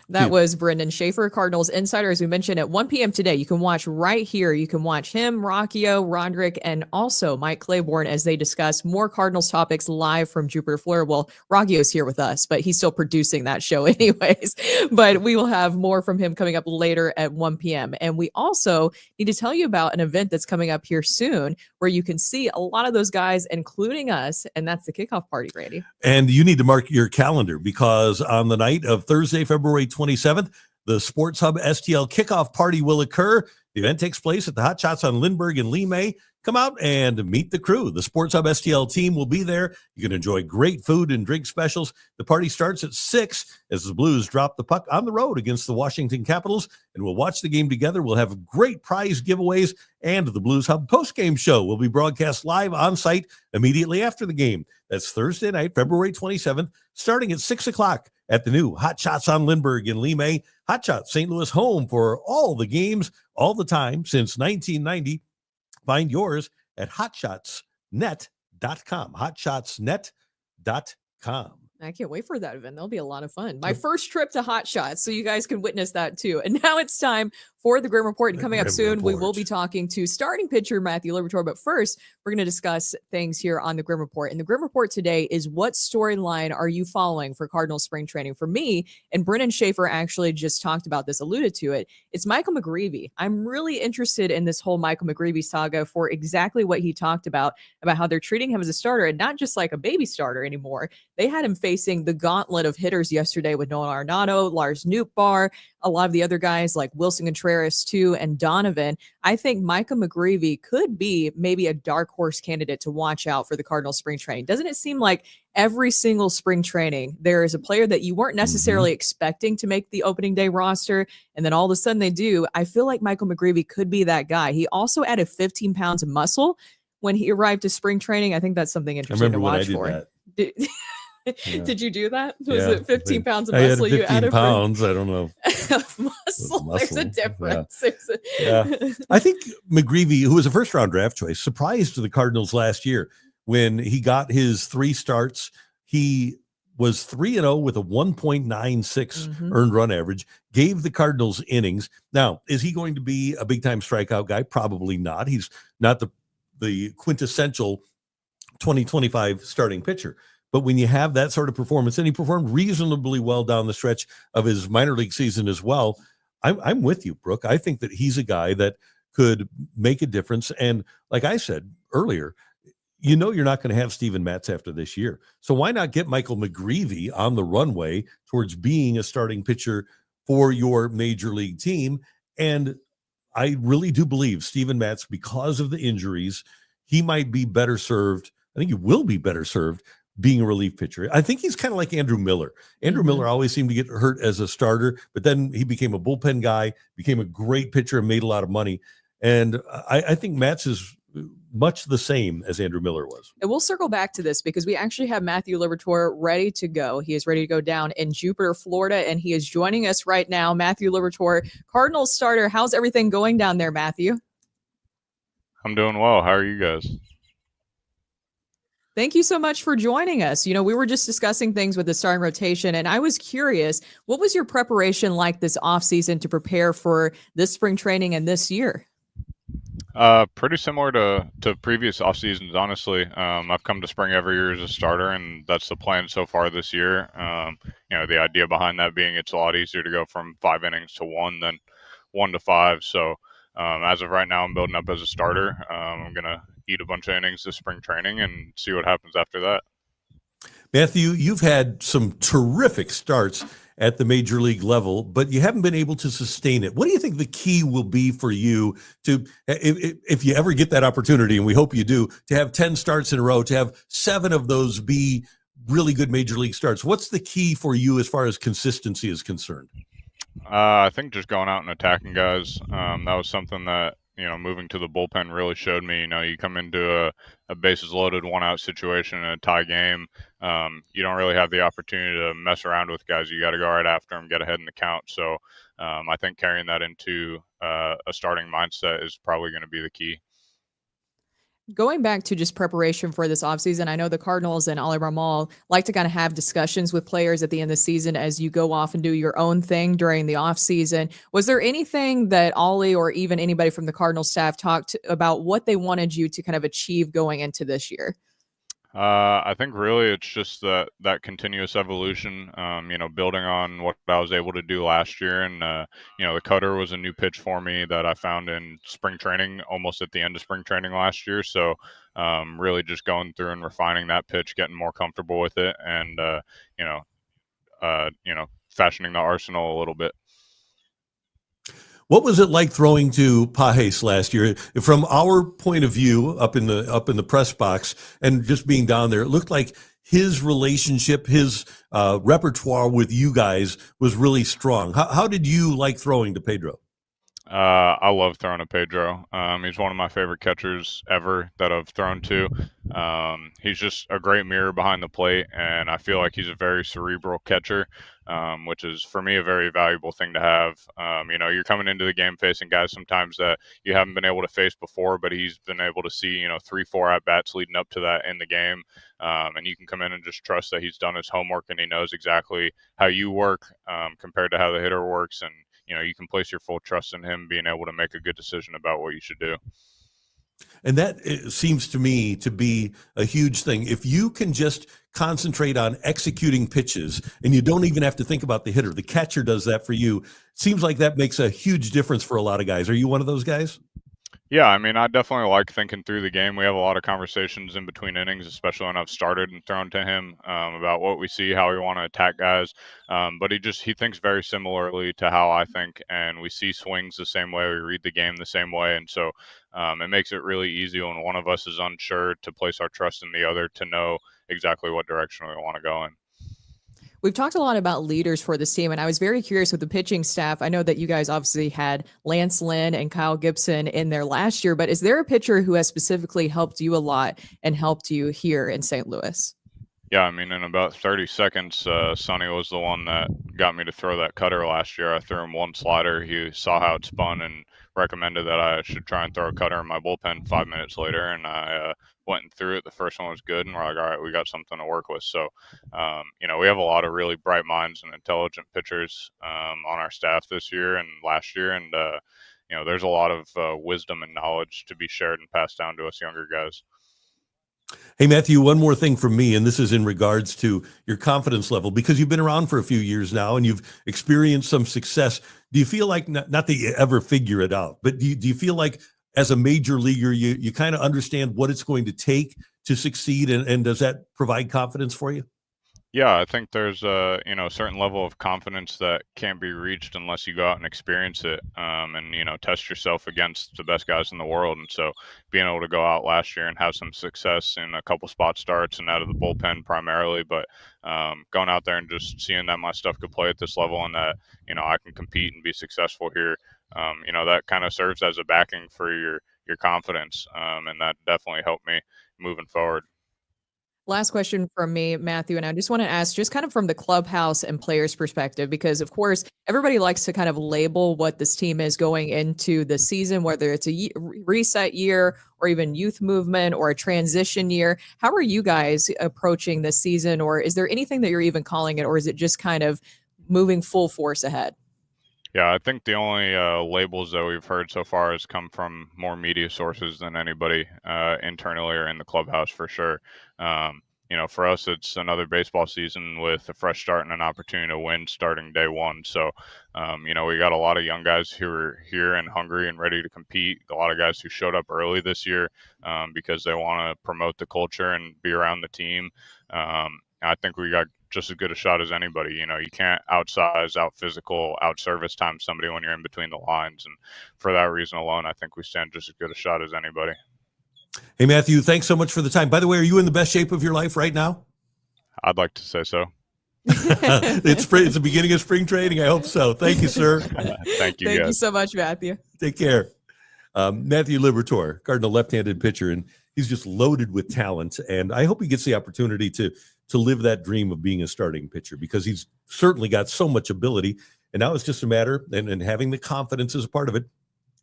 That was Brenden Schaeffer, Cardinals Insider. As we mentioned, at 1 p.m. today, you can watch right here. You can watch him, Rockio, Roderick, and also Mike Claiborne as they discuss more Cardinals topics live from Jupiter, Florida. Well, Rockio's here with us, but he's still producing that show anyways. But we will have more from him coming up later at 1 p.m. And we also need to tell you about an event that's coming up here soon where you can see a lot of those guys, including us, and that's the kickoff party, Randy. And you need to mark your calendar because on the night of Thursday, February 27th, the Sports Hub STL kickoff party will occur. The event takes place at the Hot Shots on Lindbergh in Lee. Come out and meet the crew. The Sports Hub STL team will be there. You can enjoy great food and drink specials. The party starts at 6 as the Blues drop the puck on the road against the Washington Capitals, and we'll watch the game together. We'll have great prize giveaways, and the Blues Hub postgame show will be broadcast live on site immediately after the game. That's Thursday night, February 27th, starting at 6 o'clock at the new Hot Shots on Lindbergh in Lee. Hot Shots, St. Louis home for all the games, all the time since 1990. Find yours at hotshotsnet.com. Hotshotsnet.com. I can't wait for that event. That'll be a lot of fun. My first trip to Hot Shots, so you guys can witness that too. And now it's time for the Grim Report. And The coming up Grim soon, we will Report. be talking to starting pitcher Matthew Liberatore. But first, we're going to discuss things here on the Grim Report. And the Grim Report today is, what storyline are you following for Cardinals spring training? For me, and Brenden Schaeffer actually just talked about this, alluded to it, it's Michael McGreevy. I'm really interested in this whole Michael McGreevy saga for exactly what he talked about how they're treating him as a starter, and not just like a baby starter anymore. They had him facing the gauntlet of hitters yesterday with Nolan Arenado, Lars Nootbaar, a lot of the other guys like Wilson Contreras too, and Donovan. I think Michael McGreevy could be maybe a dark horse candidate to watch out for the Cardinals spring training. Doesn't it seem like every single spring training there is a player that you weren't necessarily expecting to make the opening day roster, and then all of a sudden they do? I feel like Michael McGreevy could be that guy. He also added 15 pounds of muscle when he arrived to spring training. I think that's something I interesting to remember when I watch did for. that. Did, did you do that? Was Yeah. it 15 pounds of I had muscle you 15 added? pounds. I don't know. Muscle. There's a Muscle, difference. Yeah. I think McGreevy, who was a first round draft choice, surprised the Cardinals last year when he got his 3 starts. He was 3-0 with a 1.96 earned run average, gave the Cardinals innings. Now, is he going to be a big time strikeout guy? Probably not. He's not the quintessential 2025 starting pitcher. But when you have that sort of performance, and he performed reasonably well down the stretch of his minor league season as well, I'm with you, Brooke. I think that he's a guy that could make a difference. And like I said earlier, you're not going to have Steven Matz after this year. So why not get Michael McGreevy on the runway towards being a starting pitcher for your major league team? And I really do believe Steven Matz, because of the injuries, he might be better served. I think he will be better served being a relief pitcher. I think he's kind of like Andrew Miller. Andrew Miller always seemed to get hurt as a starter, but then he became a bullpen guy, became a great pitcher, and made a lot of money. And I think Matz is much the same as Andrew Miller was. And we'll circle back to this because we actually have Matthew Liberatore ready to go. He is ready to go down in Jupiter, Florida, and he is joining us right now. Matthew Liberatore, Cardinals starter. How's everything going down there, Matthew? I'm doing well. How are you guys? Thank you so much for joining us. We were just discussing things with the starting rotation, and I was curious, what was your preparation like this offseason to prepare for this spring training and this year? Pretty similar to previous off seasons, honestly. I've come to spring every year as a starter, and that's the plan so far this year. The idea behind that being it's a lot easier to go from 5 innings to 1 than 1 to 5. So as of right now, I'm building up as a starter. I'm going to eat a bunch of innings this spring training and see what happens after that. Matthew, you've had some terrific starts at the major league level, but you haven't been able to sustain it. What do you think the key will be for you to, if you ever get that opportunity, and we hope you do, to have 10 starts in a row, to have 7 of those be really good major league starts? What's the key for you as far as consistency is concerned? I think just going out and attacking guys. That was something that, moving to the bullpen really showed me. You come into a bases loaded 1-out situation in a tie game. You don't really have the opportunity to mess around with guys. You got to go right after them, get ahead in the count. So I think carrying that into a starting mindset is probably going to be the key. Going back to just preparation for this offseason, I know the Cardinals and Ali Ramal like to kind of have discussions with players at the end of the season as you go off and do your own thing during the offseason. Was there anything that Ali or even anybody from the Cardinals staff talked about what they wanted you to kind of achieve going into this year? I think really it's just that continuous evolution, building on what I was able to do last year. And, the cutter was a new pitch for me that I found in spring training, almost at the end of spring training last year. So really just going through and refining that pitch, getting more comfortable with it, and, fashioning the arsenal a little bit. What was it like throwing to Pages last year? From our point of view, up in the press box, and just being down there, it looked like his relationship, his repertoire with you guys was really strong. How did you like throwing to Pedro? I love throwing to Pedro. He's one of my favorite catchers ever that I've thrown to. He's just a great mirror behind the plate, and I feel like he's a very cerebral catcher, which is, for me, a very valuable thing to have. You're coming into the game facing guys sometimes that you haven't been able to face before, but he's been able to see, 3-4 at-bats leading up to that in the game. And you can come in and just trust that he's done his homework and he knows exactly how you work compared to how the hitter works. And you can place your full trust in him being able to make a good decision about what you should do. And that seems to me to be a huge thing. If you can just concentrate on executing pitches and you don't even have to think about the hitter, the catcher does that for you. Seems like that makes a huge difference for a lot of guys. Are you one of those guys? Yeah, I mean, I definitely like thinking through the game. We have a lot of conversations in between innings, especially when I've started and thrown to him about what we see, how we want to attack guys. But he thinks very similarly to how I think, and we see swings the same way, we read the game the same way, and so it makes it really easy when one of us is unsure to place our trust in the other to know exactly what direction we want to go in. We've talked a lot about leaders for this team, and I was very curious with the pitching staff. I know that you guys obviously had Lance Lynn and Kyle Gibson in there last year, but is there a pitcher who has specifically helped you a lot and helped you here in St. Louis? Yeah, I mean, in about 30 seconds, Sonny was the one that got me to throw that cutter last year. I threw him one slider. He saw how it spun and recommended that I should try and throw a cutter in my bullpen 5 minutes later, and I went and threw it. The first one was good, and we're like, all right, we got something to work with. So, we have a lot of really bright minds and intelligent pitchers on our staff this year and last year, and there's a lot of wisdom and knowledge to be shared and passed down to us younger guys. Hey, Matthew, one more thing from me, and this is in regards to your confidence level, because you've been around for a few years now and you've experienced some success. Do you feel like, not that you ever figure it out, but do you feel like as a major leaguer, you kind of understand what it's going to take to succeed, and does that provide confidence for you? Yeah, I think there's a certain level of confidence that can't be reached unless you go out and experience it, and test yourself against the best guys in the world. And so, being able to go out last year and have some success in a couple spot starts and out of the bullpen primarily, but going out there and just seeing that my stuff could play at this level and that I can compete and be successful here, that kind of serves as a backing for your confidence, and that definitely helped me moving forward. Last question from me, Matthew, and I just want to ask, just kind of from the clubhouse and players' perspective, because of course everybody likes to kind of label what this team is going into the season, whether it's a reset year or even youth movement or a transition year. How are you guys approaching this season, or is there anything that you're even calling it, or is it just kind of moving full force ahead? Yeah, I think the only labels that we've heard so far has come from more media sources than anybody internally or in the clubhouse for sure. For us, it's another baseball season with a fresh start and an opportunity to win starting day one. So, we got a lot of young guys who are here and hungry and ready to compete. A lot of guys who showed up early this year because they want to promote the culture and be around the team. I think we got just as good a shot as anybody. You can't outsize, out physical, out service time somebody when you're in between the lines. And for that reason alone, I think we stand just as good a shot as anybody. Hey, Matthew, thanks so much for the time. By the way, are you in the best shape of your life right now? I'd like to say so. It's the beginning of spring training. I hope so. Thank you, sir. Thank you, Thank guys. you so much, Matthew. Take care. Matthew Liberatore, Cardinal left-handed pitcher, and he's just loaded with talent. And I hope he gets the opportunity to live that dream of being a starting pitcher, because he's certainly got so much ability. And now it's just a matter, and having the confidence is a part of it,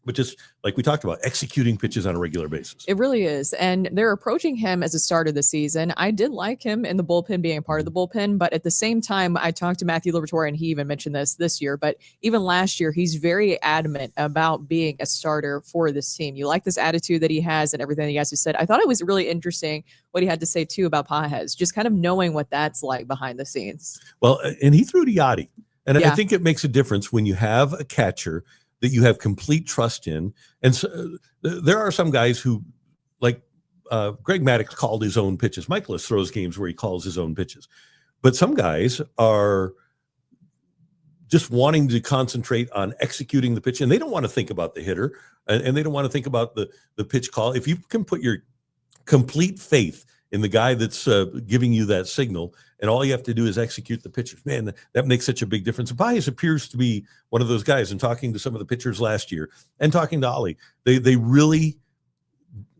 but just like we talked about, executing pitches on a regular basis. It really is. And they're approaching him as a starter this season. I did like him in the bullpen, being a part of the bullpen, but at the same time, I talked to Matthew Liberatore, and he even mentioned this year, but even last year, he's very adamant about being a starter for this team. You like this attitude that he has and everything that you guys have said. I thought it was really interesting what he had to say too about Pages, just kind of knowing what that's like behind the scenes. Well, and he threw to Yachty. And Yeah. I think it makes a difference when you have a catcher that you have complete trust in. And so there are some guys who, like Greg Maddux, called his own pitches. Michaelis throws games where he calls his own pitches. But some guys are just wanting to concentrate on executing the pitch, and they don't want to think about the hitter, and they don't want to think about the pitch call. If you can put your complete faith in the guy that's giving you that signal, and all you have to do is execute the pitches, man, that makes such a big difference. And Pages appears to be one of those guys. And talking to some of the pitchers last year and talking to Ollie, they really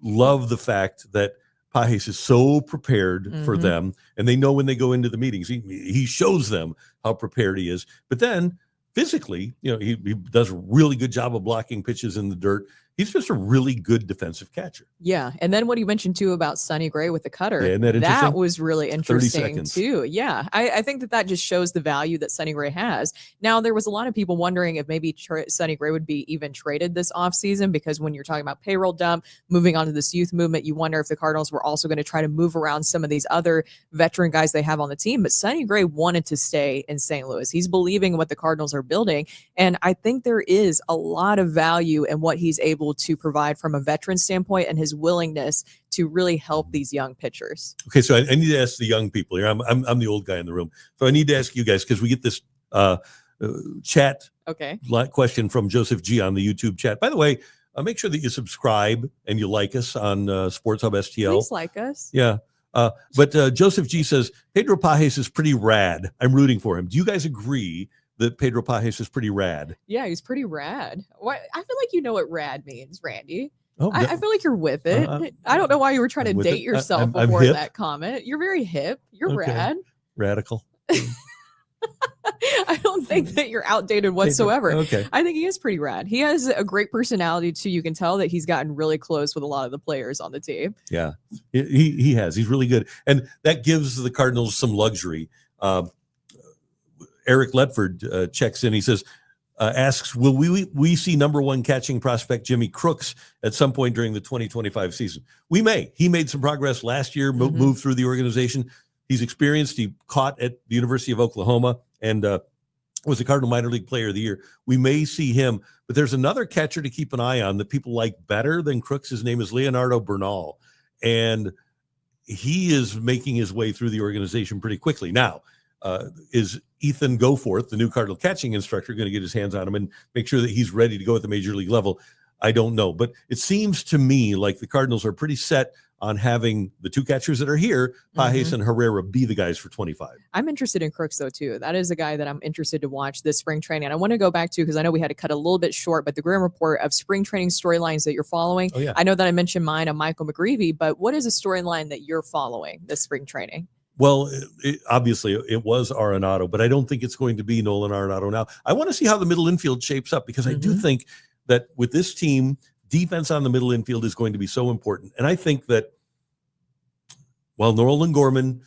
love the fact that Pages is so prepared for them, and they know when they go into the meetings, he shows them how prepared he is. But then physically, he does a really good job of blocking pitches in the dirt. He's just a really good defensive catcher. Yeah. And then what you mentioned too about Sonny Gray with the cutter, Yeah, isn't that interesting? was really 30 interesting seconds. too. Yeah. I think that just shows the value that Sonny Gray has. Now, there was a lot of people wondering if maybe Sonny Gray would be even traded this offseason, because when you're talking about payroll dump, moving on to this youth movement, you wonder if the Cardinals were also going to try to move around some of these other veteran guys they have on the team. But Sonny Gray wanted to stay in St. Louis. He's believing in what the Cardinals are building. And I think there is a lot of value in what he's able to provide from a veteran standpoint and his willingness to really help these young pitchers. Okay, so I need to ask the young people here. I'm the old guy in the room, so I need to ask you guys, because we get this chat question from Joseph G on the YouTube chat. By the way, make sure that you subscribe and you like us on Sports Hub STL. Please like us. Yeah. But Joseph G says Pedro Pajes is pretty rad. I'm rooting for him. Do you guys agree that Pedro Pajes is pretty rad? Yeah, he's pretty rad. What, I feel like you know what rad means, Randy. Oh, I feel like you're with it. I don't know why you were trying to date yourself I'm before hip. that comment. You're very hip. You're Okay. rad. Radical. I don't think that you're outdated whatsoever. Okay. I think he is pretty rad. He has a great personality too. You can tell that he's gotten really close with a lot of the players on the team. Yeah, he has. He's really good. And that gives the Cardinals some luxury. Eric Ledford checks in. He says, asks, will we see number one catching prospect Jimmy Crooks at some point during the 2025 season? We may. He made some progress last year, moved through the organization. He's experienced. He caught at the University of Oklahoma and was the Cardinal Minor League Player of the Year. We may see him, but there's another catcher to keep an eye on that people like better than Crooks. His name is Leonardo Bernal, and he is making his way through the organization pretty quickly. Now, is Ethan Goforth, the new Cardinal catching instructor, going to get his hands on him and make sure that he's ready to go at the major league level? I don't know, but it seems to me like the Cardinals are pretty set on having the two catchers that are here, Pajes and Herrera, be the guys for 25. I'm interested in Crooks, though, too. That is a guy that I'm interested to watch this spring training. And I want to go back to, because I know we had to cut a little bit short, but the Grim Report of spring training storylines that you're following. Oh, yeah. I know that I mentioned mine on Michael McGreevy, but what is a storyline that you're following this spring training? Well, obviously, it was Arenado, but I don't think it's going to be Nolan Arenado now. I want to see how the middle infield shapes up, because I do think that with this team, defense on the middle infield is going to be so important. And I think that, well, Nolan Gorman,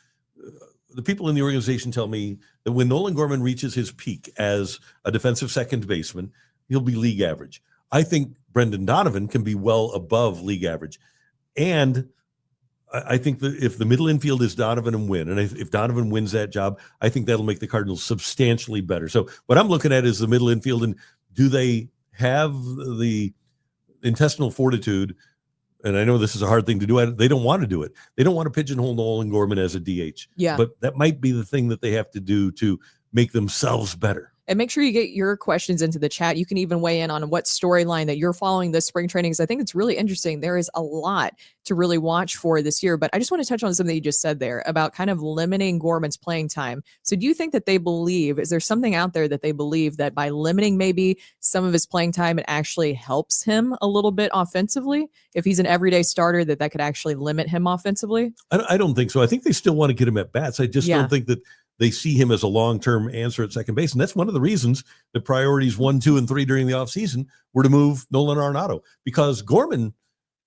the people in the organization tell me that when Nolan Gorman reaches his peak as a defensive second baseman, he'll be league average. I think Brendan Donovan can be well above league average. And I think that if the middle infield is Donovan and Wynn, and if Donovan wins that job, I think that'll make the Cardinals substantially better. So what I'm looking at is the middle infield, and do they have the intestinal fortitude? And I know this is a hard thing to do. They don't want to do it. They don't want to pigeonhole Nolan Gorman as a DH. Yeah. But that might be the thing that they have to do to make themselves better. And make sure you get your questions into the chat. You can even weigh in on what storyline that you're following this spring training, because I think it's really interesting. There is a lot to really watch for this year. But I just want to touch on something you just said there about kind of limiting Gorman's playing time. So do you think that they believe, is there something out there that they believe that by limiting maybe some of his playing time, it actually helps him a little bit offensively? If he's an everyday starter, that could actually limit him offensively? I don't think so. I think they still want to get him at bats. I just don't think that they see him as a long-term answer at second base. And that's one of the reasons that priorities 1, 2, and 3 during the offseason were to move Nolan Arenado, because Gorman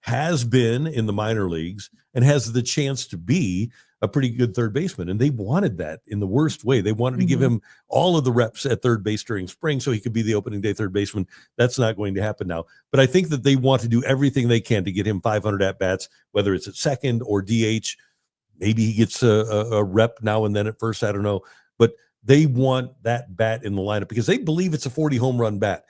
has been in the minor leagues and has the chance to be a pretty good third baseman. And they wanted that in the worst way. They wanted to give him all of the reps at third base during spring so he could be the opening day third baseman. That's not going to happen now. But I think that they want to do everything they can to get him 500 at-bats, whether it's at second or DH. Maybe he gets a rep now and then at first. I don't know. But they want that bat in the lineup because they believe it's a 40 home run bat.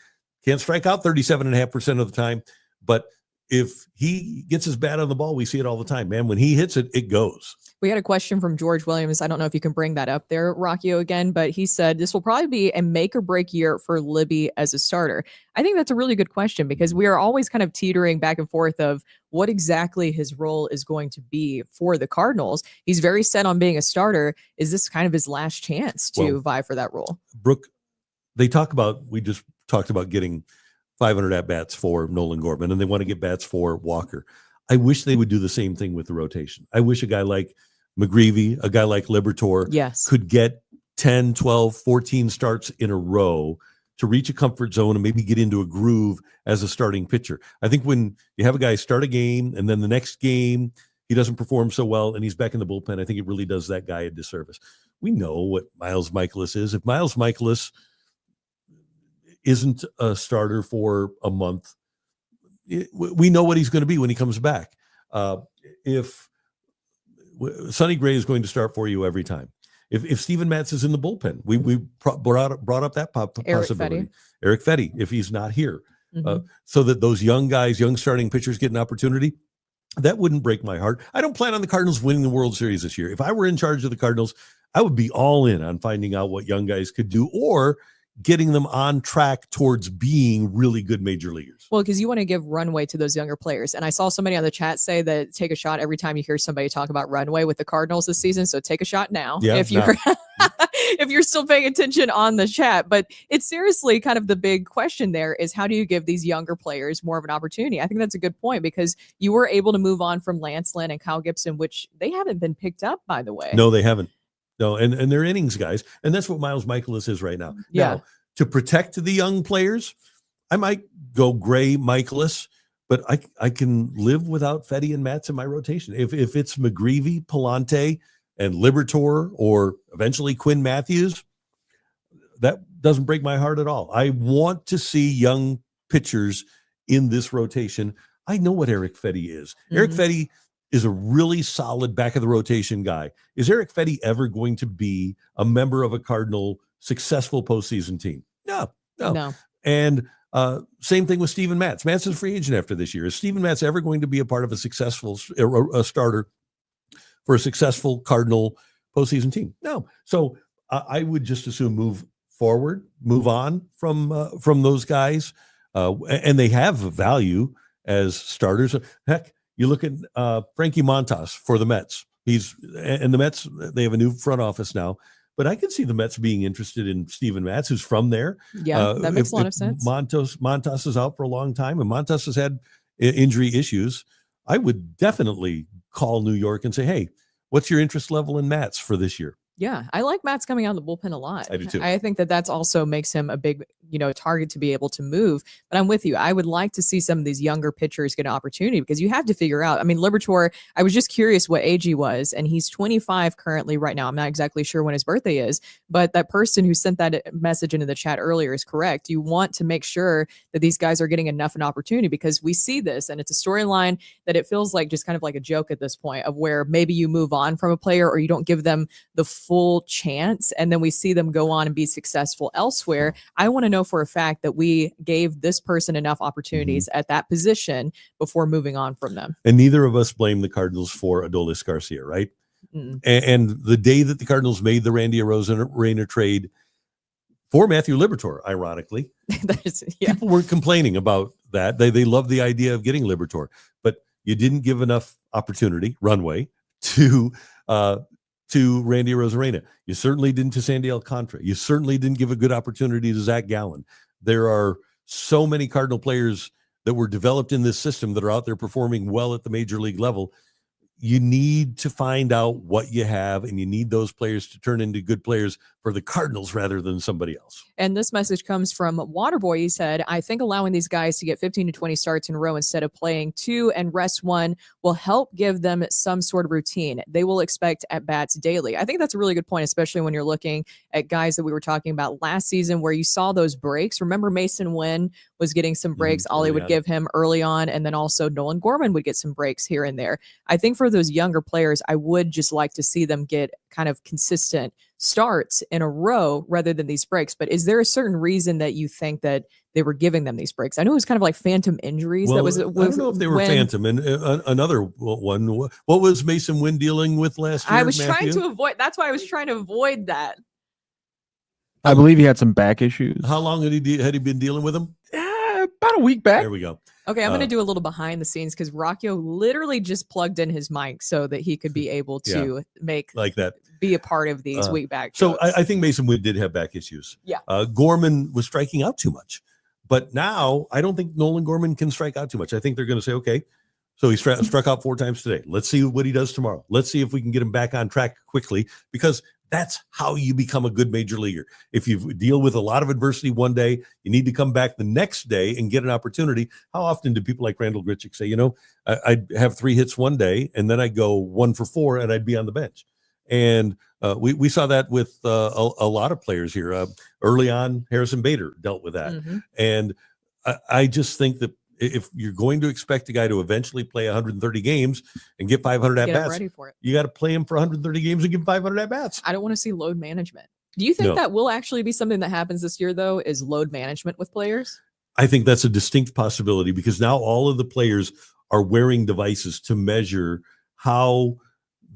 Can't strike out 37.5% of the time. But if he gets his bat on the ball, we see it all the time, man. When he hits it, it goes. We had a question from George Williams. I don't know if you can bring that up there, Rockio, again, but he said this will probably be a make or break year for Libby as a starter. I think that's a really good question because we are always kind of teetering back and forth of what exactly his role is going to be for the Cardinals. He's very set on being a starter. Is this kind of his last chance to vie for that role? Brooke, we just talked about getting 500 at-bats for Nolan Gorman, and they want to get bats for Walker. I wish they would do the same thing with the rotation. I wish a guy like McGreevy, a guy like Liberatore could get 10, 12, 14 starts in a row to reach a comfort zone and maybe get into a groove as a starting pitcher. I think when you have a guy start a game and then the next game he doesn't perform so well and he's back in the bullpen, I think it really does that guy a disservice. We know what Miles Michaelis is. If Miles Michaelis isn't a starter for a month, we know what he's going to be when he comes back. If Sonny Gray is going to start for you every time. If Steven Matz is in the bullpen, we brought up that possibility. Eric Fetty, if he's not here, so that those young guys, young starting pitchers get an opportunity, that wouldn't break my heart. I don't plan on the Cardinals winning the World Series this year. If I were in charge of the Cardinals, I would be all in on finding out what young guys could do or getting them on track towards being really good major leaguers. Well, because you want to give runway to those younger players. And I saw somebody on the chat say that take a shot every time you hear somebody talk about runway with the Cardinals this season. So take a shot now if you're if you're still paying attention on the chat. But it's seriously kind of the big question there is how do you give these younger players more of an opportunity? I think that's a good point because you were able to move on from Lance Lynn and Kyle Gibson, which they haven't been picked up, by the way. No, they haven't. No, and they're innings guys. And that's what Miles Michaelis is right now. Yeah. Now, to protect the young players, I might go Gray, Michaelis, but I can live without Fetty and Matz in my rotation. If it's McGreevy, Palante, and Liberatore, or eventually Quinn Matthews, that doesn't break my heart at all. I want to see young pitchers in this rotation. I know what Eric Fetty is. Eric Fetty is a really solid back of the rotation guy. Is Eric Fetty ever going to be a member of a Cardinal successful postseason team? No. And same thing with Steven Matz. Matz is a free agent after this year. Is Steven Matz ever going to be a part of a successful starter for a successful Cardinal postseason team? No. So I would just assume move on from those guys. And they have value as starters. Heck, you look at Frankie Montas for the Mets. And the Mets, they have a new front office now. But I can see the Mets being interested in Steven Matz, who's from there. Yeah, that makes a lot of sense. Montas is out for a long time, and Montas has had injury issues. I would definitely call New York and say, hey, what's your interest level in Matz for this year? Yeah, I like Matt's coming out of the bullpen a lot. I do too. I think that's also makes him a big, target to be able to move. But I'm with you. I would like to see some of these younger pitchers get an opportunity because you have to figure out. I mean, Liberatore, I was just curious what age he was, and he's 25 currently right now. I'm not exactly sure when his birthday is, but that person who sent that message into the chat earlier is correct. You want to make sure that these guys are getting enough an opportunity because we see this, and it's a storyline that it feels like just kind of like a joke at this point of where maybe you move on from a player or you don't give them the full chance and then we see them go on and be successful elsewhere. I want to know for a fact that we gave this person enough opportunities at that position before moving on from them. And neither of us blame the Cardinals for Adolis Garcia, right? And the day that the Cardinals made the Randy Arozarena trade for Matthew Liberatore, ironically, people weren't complaining about that. They loved the idea of getting Liberatore, but you didn't give enough runway to Randy Arozarena. You certainly didn't to Sandy Alcantara. You certainly didn't give a good opportunity to Zach Gallen. There are so many Cardinal players that were developed in this system that are out there performing well at the major league level. You need to find out what you have, and you need those players to turn into good players for the Cardinals rather than somebody else. And this message comes from Waterboy. He said, I think allowing these guys to get 15 to 20 starts in a row instead of playing 2 and rest 1 will help give them some sort of routine. They will expect at-bats daily. I think that's a really good point, especially when you're looking at guys that we were talking about last season where you saw those breaks. Remember Mason Wynn was getting some breaks. Ollie would give him early on, and then also Nolan Gorman would get some breaks here and there. I think for those younger players, I would just like to see them get kind of consistent starts in a row rather than these breaks. But is there a certain reason that you think that they were giving them these breaks? I know it was kind of like phantom injuries. Well, I don't know if they were phantom. And another one, what was Mason Wynn dealing with last year? I was trying to avoid. That's why I was trying to avoid that. I believe he had some back issues. How long had he been dealing with them? About a week back. There we go. Okay, I'm going to do a little behind the scenes because Rockio literally just plugged in his mic so that he could be able to make like that, be a part of these week back. So I think Mason Wynn did have back issues. Yeah. Gorman was striking out too much, but now I don't think Nolan Gorman can strike out too much. I think they're going to say, okay, so he struck out 4 times today. Let's see what he does tomorrow. Let's see if we can get him back on track quickly because That's how you become a good major leaguer. If you deal with a lot of adversity one day, you need to come back the next day and get an opportunity. How often do people like Randall Grichuk say, I'd have 3 hits one day and then I'd go 1 for 4 and I'd be on the bench? And we saw that with a lot of players here. Early on, Harrison Bader dealt with that. Mhm. And I just think that if you're going to expect a guy to eventually play 130 games and get 500 Get him at-bats, ready for it. you got to play him for 130 games and give him 500 at-bats. I don't want to see load management. Do you think No. that will actually be something that happens this year, though, is load management with players? I think that's a distinct possibility because now all of the players are wearing devices to measure how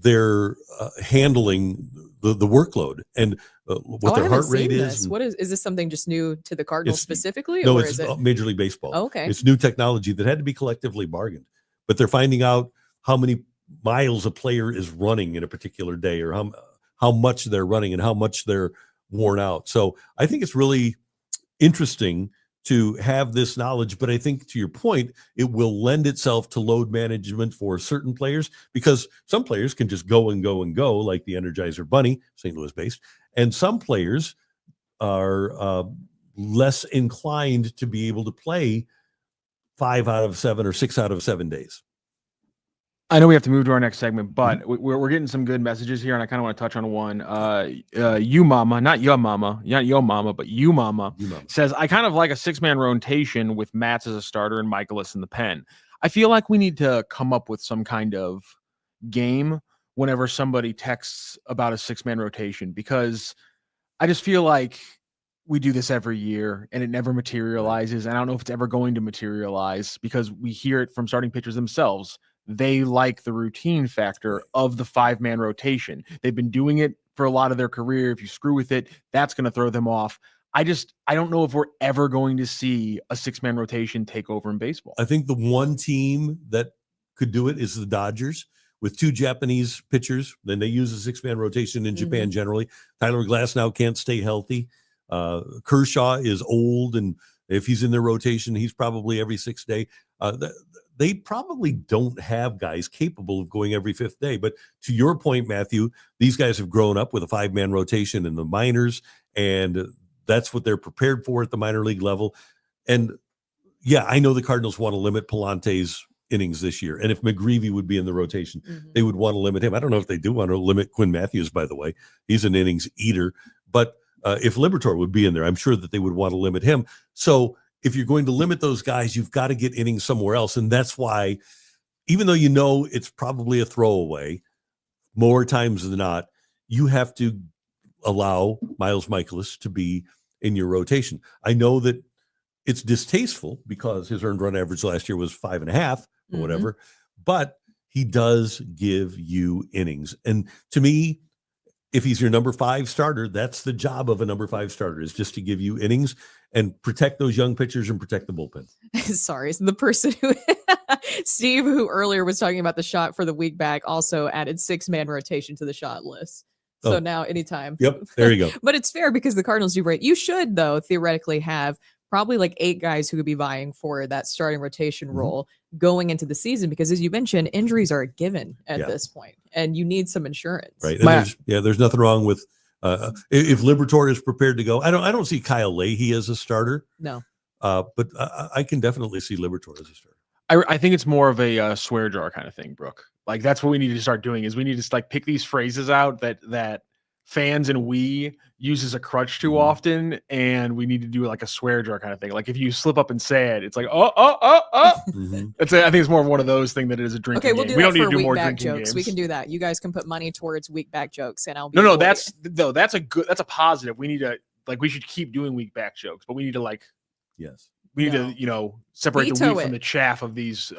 they're handling the workload and what I their haven't heart rate seen is. this. and- What is this something just new to the Cardinals It's- specifically? No, or it's is it? Major League Baseball. Oh, okay. It's new technology that had to be collectively bargained, but they're finding out how many miles a player is running in a particular day or how much they're running and how much they're worn out. So I think it's really interesting to have this knowledge, but I think to your point, it will lend itself to load management for certain players because some players can just go and go and go like the Energizer Bunny, St. Louis based, and some players are less inclined to be able to play 5 out of 7 or 6 out of 7 days. I know we have to move to our next segment, but we're getting some good messages here, and I kind of want to touch on one. You mama, not your mama, but you mama, You know. says, I kind of like a 6-man rotation with Matz as a starter and Michaelis in the pen. I feel like we need to come up with some kind of game whenever somebody texts about a 6-man rotation, because I just feel like we do this every year and it never materializes. And I don't know if it's ever going to materialize because we hear it from starting pitchers themselves. They like the routine factor of the 5-man rotation. They've been doing it for a lot of their career. If you screw with it, that's going to throw them off. I don't know if we're ever going to see a 6-man rotation take over in baseball. I think the one team that could do it is the Dodgers with 2 Japanese pitchers. Then they use a 6-man rotation in Japan generally. Tyler Glass now can't stay healthy. Kershaw is old, and if he's in their rotation, he's probably every 6th day. They probably don't have guys capable of going every 5th day. But to your point, Matthew, these guys have grown up with a 5-man rotation in the minors, and that's what they're prepared for at the minor league level. And yeah, I know the Cardinals want to limit Palante's innings this year. And if McGreevy would be in the rotation, they would want to limit him. I don't know if they do want to limit Quinn Matthews, by the way. He's an innings eater. But if Liberatore would be in there, I'm sure that they would want to limit him. So if you're going to limit those guys, you've got to get innings somewhere else. And that's why, even though it's probably a throwaway, more times than not, you have to allow Miles Michaelis to be in your rotation. I know that it's distasteful because his earned run average last year was 5.5 or whatever, but he does give you innings. And to me, if he's your number 5 starter, that's the job of a number 5 starter, is just to give you innings and protect those young pitchers and protect the bullpen. Sorry, so the person who Steve, who earlier was talking about the shot for the week back, also added 6-man rotation to the shot list. So now anytime. Yep, there you go. But it's fair because the Cardinals do great. You should, though, theoretically have probably like 8 guys who could be vying for that starting rotation role going into the season, because as you mentioned, injuries are a given at this point, and you need some insurance. Right. And there's nothing wrong with if Liberatore is prepared to go. I don't see Kyle Leahy as a starter. No. But I can definitely see Liberatore as a starter. I think it's more of a swear jar kind of thing, Brooke. Like, that's what we need to start doing, is we need to pick these phrases out that fans and we use as a crutch too often, and we need to do like a swear jar kind of thing. Like, if you slip up and say it, it's like I think it's more of one of those things that it is a drinking Okay, we'll game. do We that don't need for to do week more back drinking jokes. games. We can do that. You guys can put money towards week back jokes, and I'll be No, avoiding it. that's a positive. We need to we should keep doing week back jokes, but we need to separate the Veto wheat it. from the chaff of these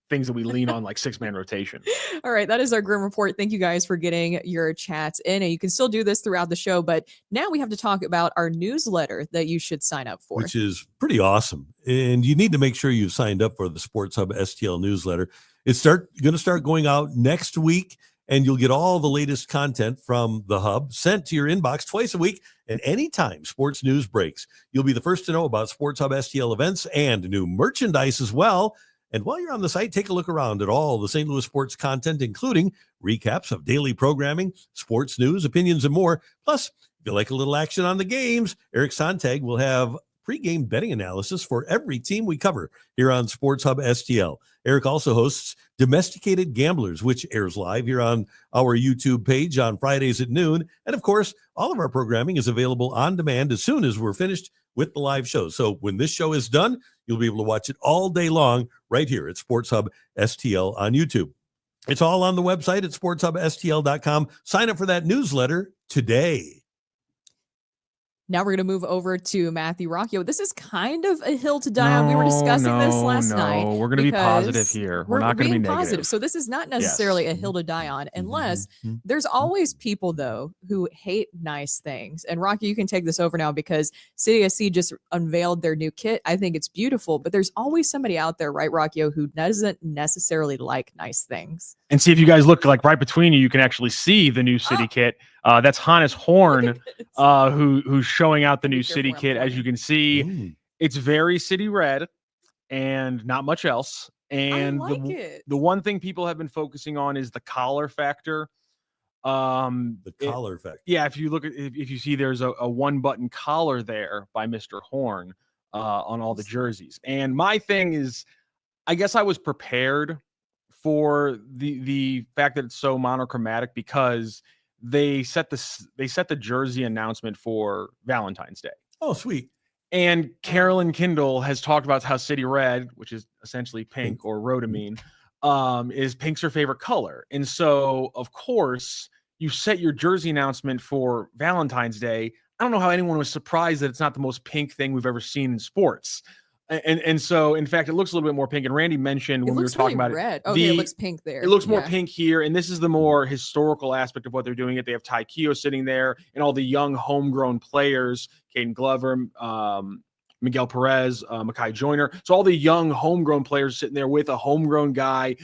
things that we lean on, like 6-man rotation. All right, that is our Grim Report. Thank you guys for getting your chats in, and you can still do this throughout the show, but now we have to talk about our newsletter that you should sign up for. Which is pretty awesome. And you need to make sure you've signed up for the Sports Hub STL newsletter. It's going to start going out next week, and you'll get all the latest content from the Hub sent to your inbox twice a week. And anytime sports news breaks, you'll be the first to know about Sports Hub STL events and new merchandise as well. And while you're on the site, take a look around at all the St. Louis sports content, including recaps of daily programming, sports news, opinions, and more. Plus, if you like a little action on the games, Eric Sontag will have pregame betting analysis for every team we cover here on Sports Hub STL. Eric also hosts Domesticated Gamblers, which airs live here on our YouTube page on Fridays at noon. And of course, all of our programming is available on demand as soon as we're finished with the live show. So when this show is done, you'll be able to watch it all day long right here at Sports Hub STL on YouTube. It's all on the website at sportshubstl.com. Sign up for that newsletter today. Now we're going to move over to Matthew Rocchio. This is kind of a hill to die on. We were discussing this last night. We're going to be positive here. We're not going to be negative. Positive. So this is not necessarily a hill to die on, unless there's always people, though, who hate nice things. And Rocky, you can take this over now because City SC just unveiled their new kit. I think it's beautiful, but there's always somebody out there, right, Rocchio, who doesn't necessarily like nice things. And see, if you guys look like right between you, you can actually see the new City kit. That's Hannes Horn, who's showing out the new City kit. As you can see, it's very City red and not much else. And I like it. The one thing people have been focusing on is the collar factor. The collar factor. Yeah, if you look at if you see there's a one button collar there by Mr. Horn on all the jerseys. And my thing is, I guess I was prepared for the fact that it's so monochromatic because they set the jersey announcement for Valentine's Day. Oh, sweet. And Carolyn Kindle has talked about how City Red, which is essentially pink or rhodamine, is pink's her favorite color. And so, of course, you set your jersey announcement for Valentine's Day. I don't know how anyone was surprised that it's not the most pink thing we've ever seen in sports. And so, in fact, it looks a little bit more pink. And Randy mentioned when we were talking about red. it. Okay, it looks pink there. It looks more pink here. And this is the more historical aspect of what they're doing. They have Ty Keogh sitting there and all the young homegrown players, Caden Glover, Miguel Perez, Makai Joyner. So all the young homegrown players sitting there with a homegrown guy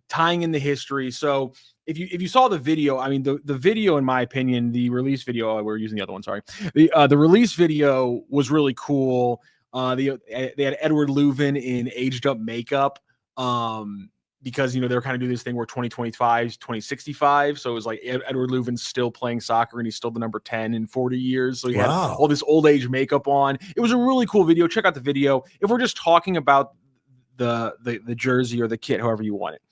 tying in the history. So if you saw the video, I mean, the video, in my opinion, the release video, we're using the other one, sorry. The release video was really cool. They had Edward Leuven in aged up makeup because, they were kind of doing this thing where 2025 is 2065. So it was like Edward Leuven's still playing soccer and he's still the number 10 in 40 years. So he had all this old age makeup on. It was a really cool video. Check out the video. If we're just talking about the jersey or the kit, however you want it.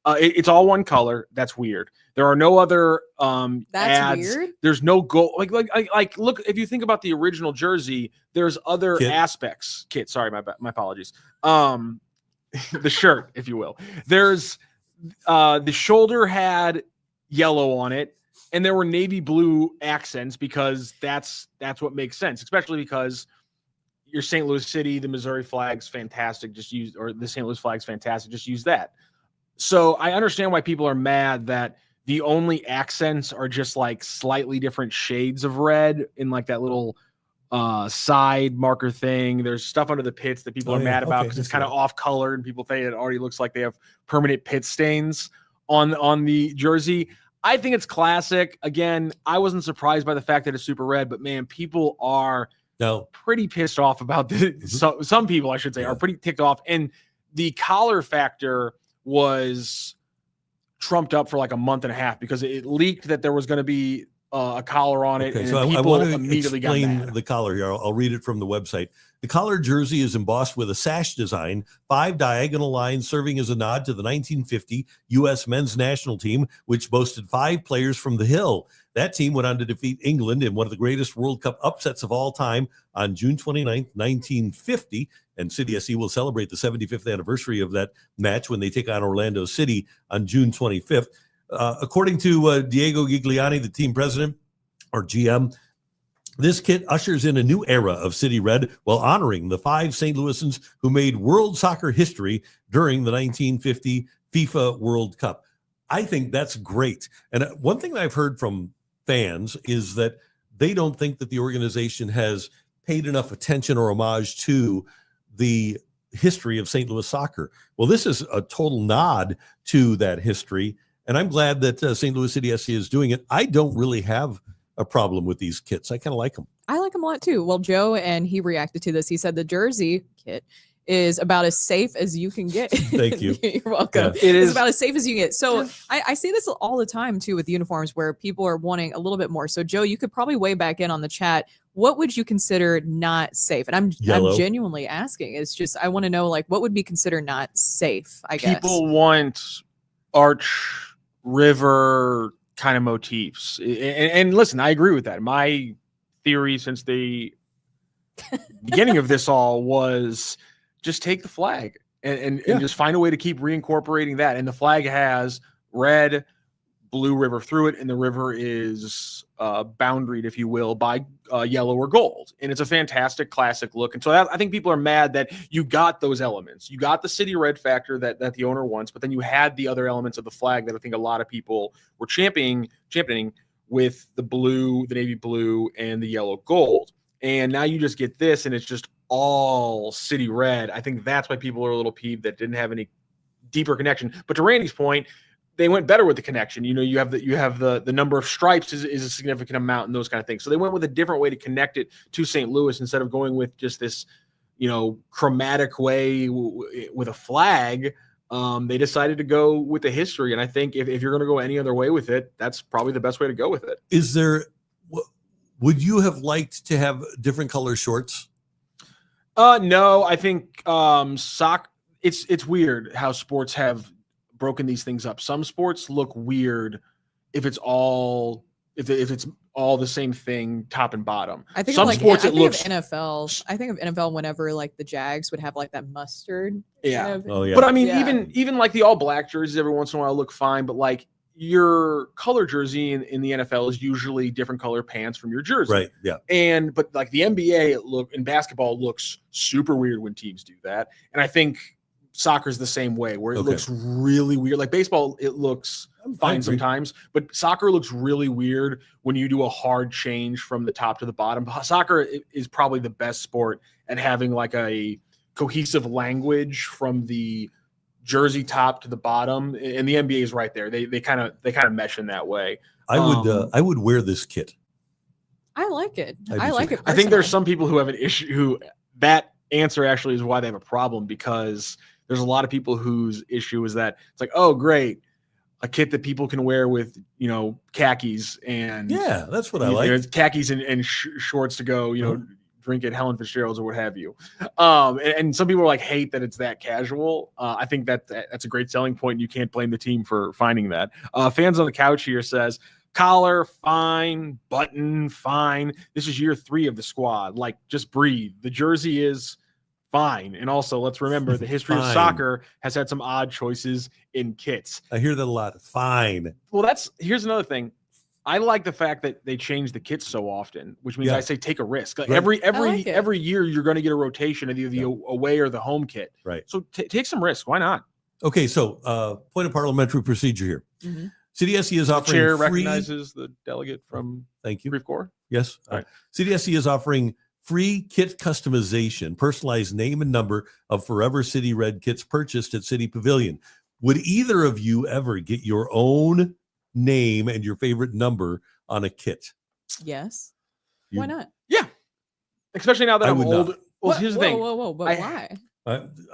It's all one color. That's weird. There are no other That's ads. weird. There's no goal. Like look, if you think about the original jersey, there's other aspects. Kit, sorry, my apologies. The shirt, if you will. There's the shoulder had yellow on it, and there were navy blue accents because that's what makes sense, especially because your St. Louis City, the Missouri flag's fantastic. The St. Louis flag's fantastic. Just use that. So I understand why people are mad that the only accents are just like slightly different shades of red in like that little side marker thing. There's stuff under the pits that people are mad about because it's kind of off color and people think it already looks like they have permanent pit stains on the jersey. I think it's classic. Again, I wasn't surprised by the fact that it's super red, but man, people are pretty pissed off about this. So, some people, I should say, are pretty ticked off. And the collar factor was trumped up for like a month and a half because it leaked that there was going to be a collar on it. Okay, and so people I want to immediately explain got mad. the collar here. I'll read it from the website. The collar jersey is embossed with a sash design, 5 diagonal lines serving as a nod to the 1950 U.S. men's national team, which boasted 5 players from the Hill. That team went on to defeat England in one of the greatest World Cup upsets of all time on June 29th, 1950. And City SC will celebrate the 75th anniversary of that match when they take on Orlando City on June 25th. According to Diego Gigliani, the team president or GM, this kit ushers in a new era of City Red while honoring the 5 St. Louisans who made world soccer history during the 1950 FIFA World Cup. I think that's great. And one thing that I've heard from fans is that they don't think that the organization has paid enough attention or homage to the history of St. Louis soccer. Well, this is a total nod to that history, and I'm glad that St. Louis City SC is doing it. I don't really have a problem with these kits. I kind of like them. I like them a lot too. Well, Joe, and he reacted to this. He said the jersey kit is about as safe as you can get. Thank you. You're welcome. Yeah. It's about as safe as you can get. So I see this all the time too with uniforms where people are wanting a little bit more. So Joe, you could probably weigh back in on the chat. What would you consider not safe? And I'm genuinely asking. It's just I want to know like what would be considered not safe, I guess. People want arch river kind of motifs. And listen, I agree with that. My theory since the beginning of this all was just take the flag and just find a way to keep reincorporating that. And the flag has red, blue river through it, and the river is boundaried, if you will, by yellow or gold. And it's a fantastic classic look. And so I think people are mad that you got those elements. You got the city red factor that the owner wants, but then you had the other elements of the flag that I think a lot of people were championing with the blue, the navy blue, and the yellow gold. And now you just get this, and it's just all city red. I think that's why people are a little peeved that didn't have any deeper connection. But to Randy's point, they went better with the connection. You know, you have the number of stripes is a significant amount and those kind of things. So they went with a different way to connect it to St. Louis instead of going with just this, you know, chromatic way with a flag. They decided to go with the history. And I think if you're going to go any other way with it, that's probably the best way to go with it. Would you have liked to have different color shorts? No, I think it's weird how sports have broken these things up. Some sports look weird if it's all the same thing, top and bottom. I think some of sports of NFL. I think of NFL whenever like the Jags would have like that mustard. Yeah. Kind of. Oh yeah. But I mean, even like the all black jerseys every once in a while look fine, but like your color jersey in the NFL is usually different color pants from your jersey. Right. Yeah. But like the NBA in basketball looks super weird when teams do that. And I think soccer's the same way where it looks really weird. Like baseball, it looks fine sometimes, but soccer looks really weird when you do a hard change from the top to the bottom. Soccer is probably the best sport at having like a cohesive language from the jersey top to the bottom, and the NBA is right there. They kind of mesh in that way. I would wear this kit. I like it. I like it. I think there's personally. some people who have an issue who that answer actually is why they have a problem, because there's a lot of people whose issue is that it's like, oh great, a kit that people can wear with, you know, khakis and that's what I like. Khakis and shorts to go, you know, drink at Helen Fitzgerald's or what have you. And some people like hate that it's that casual. I think that's a great selling point. And you can't blame the team for finding that. Fans on the couch here says collar fine, button fine. This is year 3 of the squad. Like just breathe. The jersey is fine. And also let's remember the history of soccer has had some odd choices in kits. I hear that a lot. Fine. Well, here's another thing. I like the fact that they change the kits so often, which means I say take a risk. Like every year you're going to get a rotation of either the away or the home kit. Right. So take some risk. Why not? Okay. So point of parliamentary procedure here. Mm-hmm. CDSC is offering chair recognizes the delegate from Thank you. Brief Corps. Yes. All right. CDSC is offering free kit customization, personalized name and number of Forever City Red kits purchased at City Pavilion. Would either of you ever get your own name and your favorite number on a kit? Yes. Why not? Yeah. Especially now that I'm old. Not. Well, here's the thing. Whoa. But why?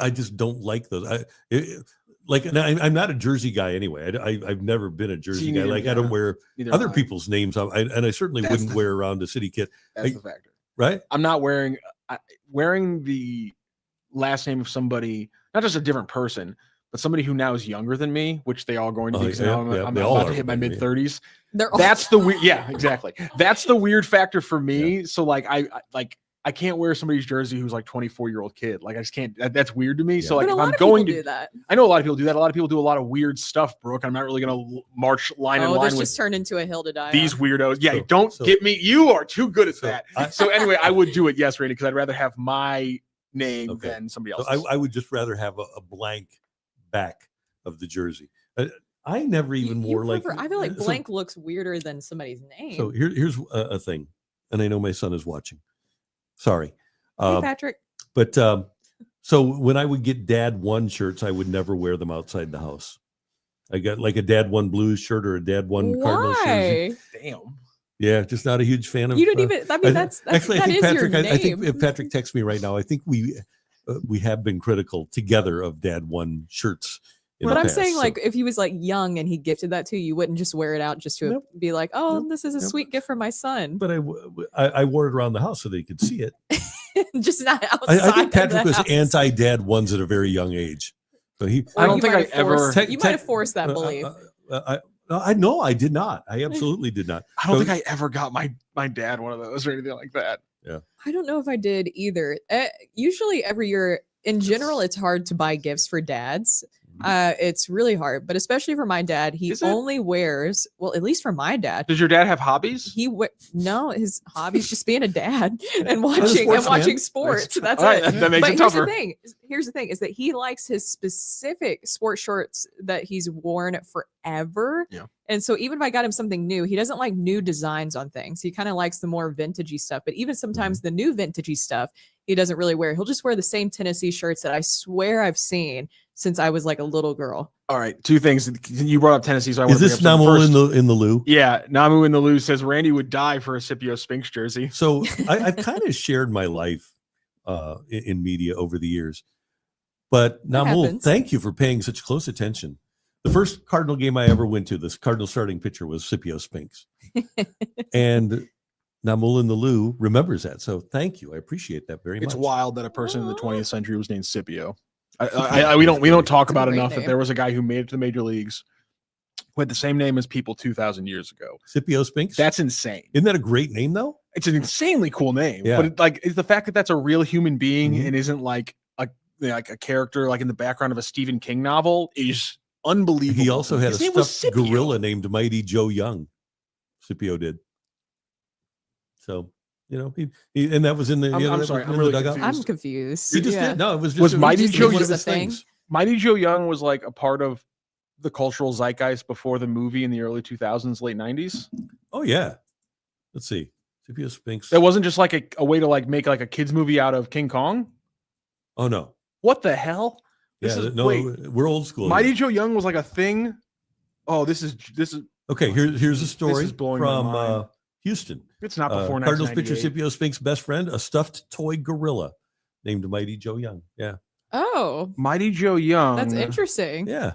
I just don't like those. I'm not a jersey guy anyway. I've never been a jersey guy. Like I don't wear other people's names, and I certainly wouldn't wear around a city kit. That's the factor, right? I'm not wearing the last name of somebody, not just a different person, but somebody who now is younger than me, which they all going to be. Because now I'm about to hit my mid 30s. That's the weird. Yeah, exactly. That's the weird factor for me. Yeah. So like I can't wear somebody's jersey who's like 24-year-old kid. Like I just can't. That's weird to me. Yeah. So like if I'm going to do that, I know a lot of people do that. A lot of people do a lot of weird stuff, Brooke. I'm not really going to march line in line with. Just turned into a hill to die. These weirdos. Yeah, don't get me. You are too good at that. So anyway, I would do it. Yes, Randy, because I'd rather have my name than somebody else. So I would just rather have a blank back of the jersey. I never even wore like. I feel like blank looks weirder than somebody's name. So here's a thing, and I know my son is watching. Sorry, hey, Patrick. But so when I would get Dad One shirts, I would never wear them outside the house. I got like a Dad One Blues shirt or a Dad One Cardinals jersey. Damn. Yeah, just not a huge fan of. You don't even. I mean, that's actually. I think Patrick. your name. I think if Patrick texts me right now, I think we have been critical together of Dad won shirts. But I'm saying, like, if he was like young and he gifted that to you, you wouldn't just wear it out just to Nope. be like, oh, Nope. this is a Nope. sweet gift from my son. But I wore it around the house so they could see it. Just not outside. I think of Patrick the was house. anti-Dad ones at a very young age. So he. Or I don't you think might I have ever- forced- You might have forced that belief. I know I did not. I absolutely did not. I don't think I ever got my dad one of those or anything like that. I don't know if I did either. Usually every year, in general, it's hard to buy gifts for dads. It's really hard, but especially for my dad, he Is it? only wears, well, at least for my dad, Does your dad have hobbies? no, his hobby's just being a dad and sports watching fan. sports. That's All right, it. that makes But it here's tougher. the thing. Here's the thing is that he likes his specific sports shorts that he's worn forever. Yeah. And so even if I got him something new, he doesn't like new designs on things. He kind of likes the more vintagey stuff. But even sometimes the new vintagey stuff, he doesn't really wear. He'll just wear the same Tennessee shirts that I swear I've seen since I was like a little girl. All right, two things. You brought up Tennessee, so I want Is to this bring up something Namu first. in the loo? Yeah, Namu in the Lou says Randy would die for a Scipio Spinks jersey. So I've kind of shared my life in media over the years. But Namu, happens. thank you for paying such close attention. The first Cardinal game I ever went to, this Cardinal starting pitcher was Scipio Spinks. And Namul in the Lou remembers that. So thank you. I appreciate that very It's much. wild that a person in the Aw. 20th century was named Scipio. We don't talk It's a about great enough that name. there was a guy who made it to the major leagues who had the same name as people 2,000 years ago. Scipio Spinks? That's insane. Isn't that a great name though? It's an insanely cool name, Yeah. but it's the fact that that's a real human being Mhm. and isn't like a character like in the background of a Stephen King novel is unbelievable. He also had a His name was stuffed Scipio. gorilla named Mighty Joe Young. Scipio did. So, and that was in the, I'm that sorry, was I'm in really the dugout. confused. I'm confused. He just Yeah. did. No, it was just Was it Mighty just Joe one of just a his thing? things. Mighty Joe Young was like a part of the cultural zeitgeist before the movie in the early 2000s, late 90s. Oh yeah. Let's see. Scipio Spinks. That wasn't just like a way to like make like a kids movie out of King Kong. Oh no. What the hell? This Yeah, is no, wait. we're old school. Mighty here. Joe Young was like a thing. Oh, this is Okay, here's a story is blowing my from mind. Houston. it's not before Cardinals pitcher 1998. Scipio Spinks' best friend, a stuffed toy gorilla named Mighty Joe Young. Yeah. Oh, Mighty Joe Young. that's interesting. Yeah.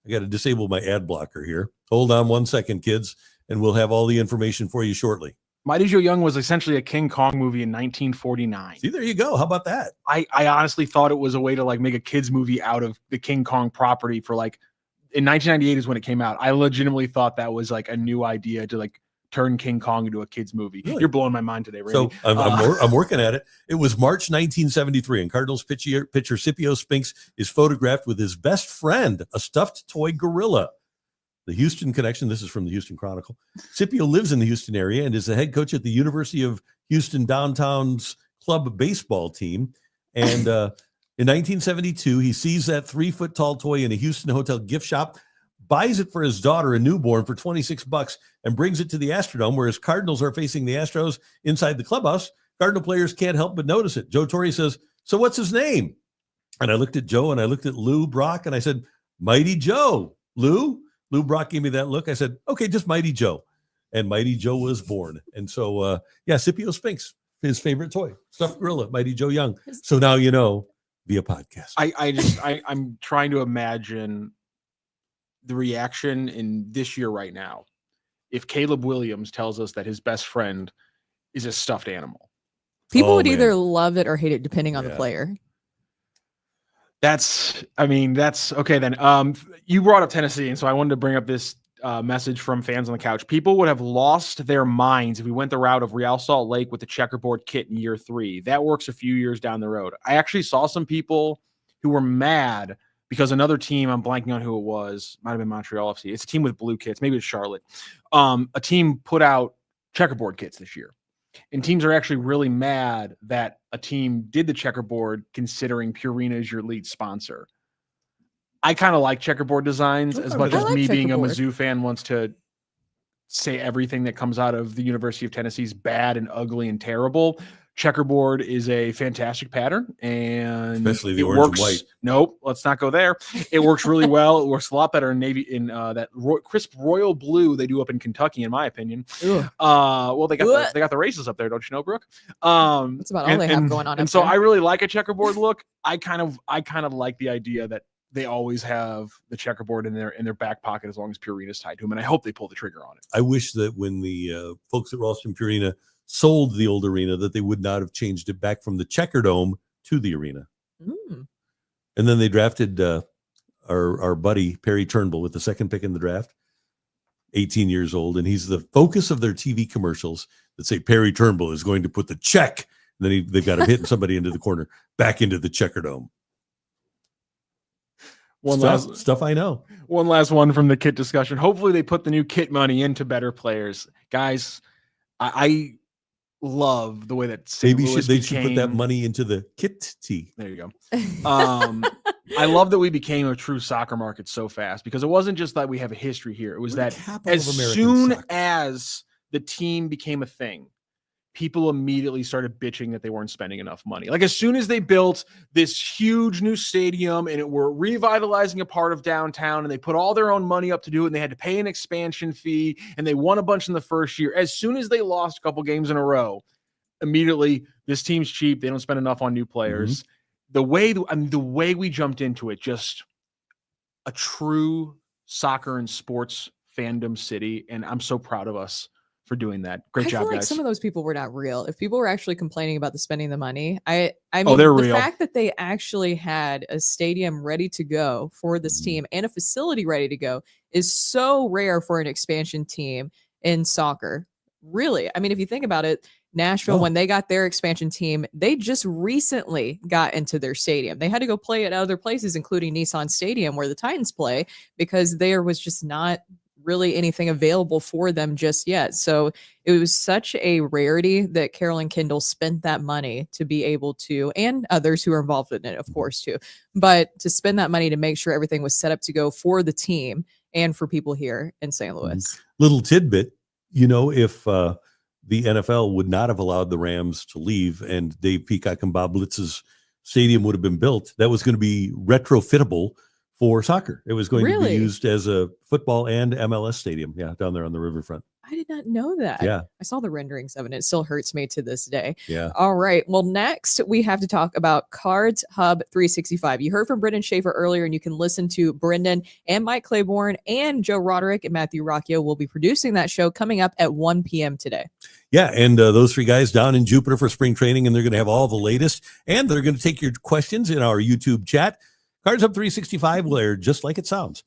I got to disable my ad blocker here. Hold on 1 second, kids, and we'll have all the information for you shortly. Mighty Joe Young was essentially a King Kong movie in 1949. See, there you go. How about that? I honestly thought it was a way to like make a kids movie out of the King Kong property for like in 1998 is when it came out. I legitimately thought that was like a new idea to like turn King Kong into a kids movie. Really? You're blowing my mind today, Randy. So I'm working at it. It was March 1973, and Cardinals pitcher Scipio Spinks is photographed with his best friend, a stuffed toy gorilla. The Houston connection. This is from the Houston Chronicle. Scipio lives in the Houston area and is the head coach at the University of Houston Downtown's club baseball team. And in 1972, he sees that 3-foot tall toy in a Houston hotel gift shop, buys it for his daughter, a newborn, for $26, and brings it to the Astrodome, where his Cardinals are facing the Astros inside the clubhouse. Cardinal players can't help but notice it. Joe Torre says, "So what's his name?" And I looked at Joe and I looked at Lou Brock and I said, "Mighty Joe." Lou Brock gave me that look. I said, "Okay, just Mighty Joe." And Mighty Joe was born. And so, Scipio Spinks, his favorite toy, stuffed gorilla, Mighty Joe Young. So now you know via podcast. I'm trying to imagine the reaction in this year right now if Caleb Williams tells us that his best friend is a stuffed animal. People Oh, would man. either love it or hate it depending on the Yeah. player. That's okay then. You brought up Tennessee, and so I wanted to bring up this message from fans on the couch. People would have lost their minds if we went the route of Real Salt Lake with the checkerboard kit in year 3. That works a few years down the road. I actually saw some people who were mad because another team, I'm blanking on who it was, might have been Montreal FC. It's a team with blue kits, maybe it's Charlotte. A team put out checkerboard kits this year. And teams are actually really mad that a team did the checkerboard considering Purina is your lead sponsor. I kind of like checkerboard designs as much I as like me being a checkerboard. Mizzou fan wants to say everything that comes out of the University of Tennessee is bad and ugly and terrible. Checkerboard is a fantastic pattern, and Especially the it orange and works. white. Nope, let's not go there. It works really well. It works a lot better in navy in that crisp royal blue they do up in Kentucky, in my opinion. Ugh. Well, they got the races up there, don't you know, Brooke? That's about all they have going on. And up so there. I really like a checkerboard look. I kind of like the idea that they always have the checkerboard in their back pocket as long as Purina's tied to them, and I hope they pull the trigger on it. I wish that when the folks at Ralston Purina sold the old arena, that they would not have changed it back from the Checkerdome to the arena. Mm. And then they drafted our buddy Perry Turnbull with the second pick in the draft, 18 years old, and he's the focus of their TV commercials that say Perry Turnbull is going to put the check. And then they've got him hitting somebody into the corner, back into the Checkerdome. Stuff I know. One last one from the kit discussion. Hopefully they put the new kit money into better players. Guys, I love the way that St. Maybe Louis they should put that money into the kit tea. There you go. I love that we became a true soccer market so fast, because it wasn't just that we have a history here. It was that as soon as the team became a thing, people immediately started bitching that they weren't spending enough money. Like, as soon as they built this huge new stadium and were revitalizing a part of downtown, and they put all their own money up to do it, and they had to pay an expansion fee, and they won a bunch in the first year. As soon as they lost a couple games in a row, immediately, this team's cheap. They don't spend enough on new players. Mm-hmm. The way we jumped into it, just a true soccer and sports fandom city. And I'm so proud of us for doing that. Great job, I feel like guys. some of those people were not real. If people were actually complaining about the spending the money, I mean, they're the real. fact that they actually had a stadium ready to go for this team and a facility ready to go is so rare for an expansion team in soccer. Really. I mean, if you think about it, Nashville, when they got their expansion team, they just recently got into their stadium. They had to go play at other places, including Nissan Stadium, where the Titans play, because there was just not really anything available for them just yet. So it was such a rarity that Carolyn Kindle spent that money to be able to, and others who are involved in it, of course, too, but to spend that money to make sure everything was set up to go for the team and for people here in St. Louis. Little tidbit, if the NFL would not have allowed the Rams to leave and Dave Peacock and Bob Blitz's stadium would have been built, that was going to be retrofittable for soccer. It was going to be used as a football and MLS stadium. Yeah, down there on the riverfront. I did not know that. Yeah. I saw the renderings of it. It still hurts me to this day. Yeah. All right. Well, next we have to talk about Cards Hub 365. You heard from Brenden Schaeffer earlier, and you can listen to Brenden and Mike Claiborne and Joe Roderick and Matthew Rocchio will be producing that show coming up at 1 p.m. today. Yeah, and those three guys down in Jupiter for spring training, and they're going to have all the latest, and they're going to take your questions in our YouTube chat. Cards Hub 365 will air just like it sounds.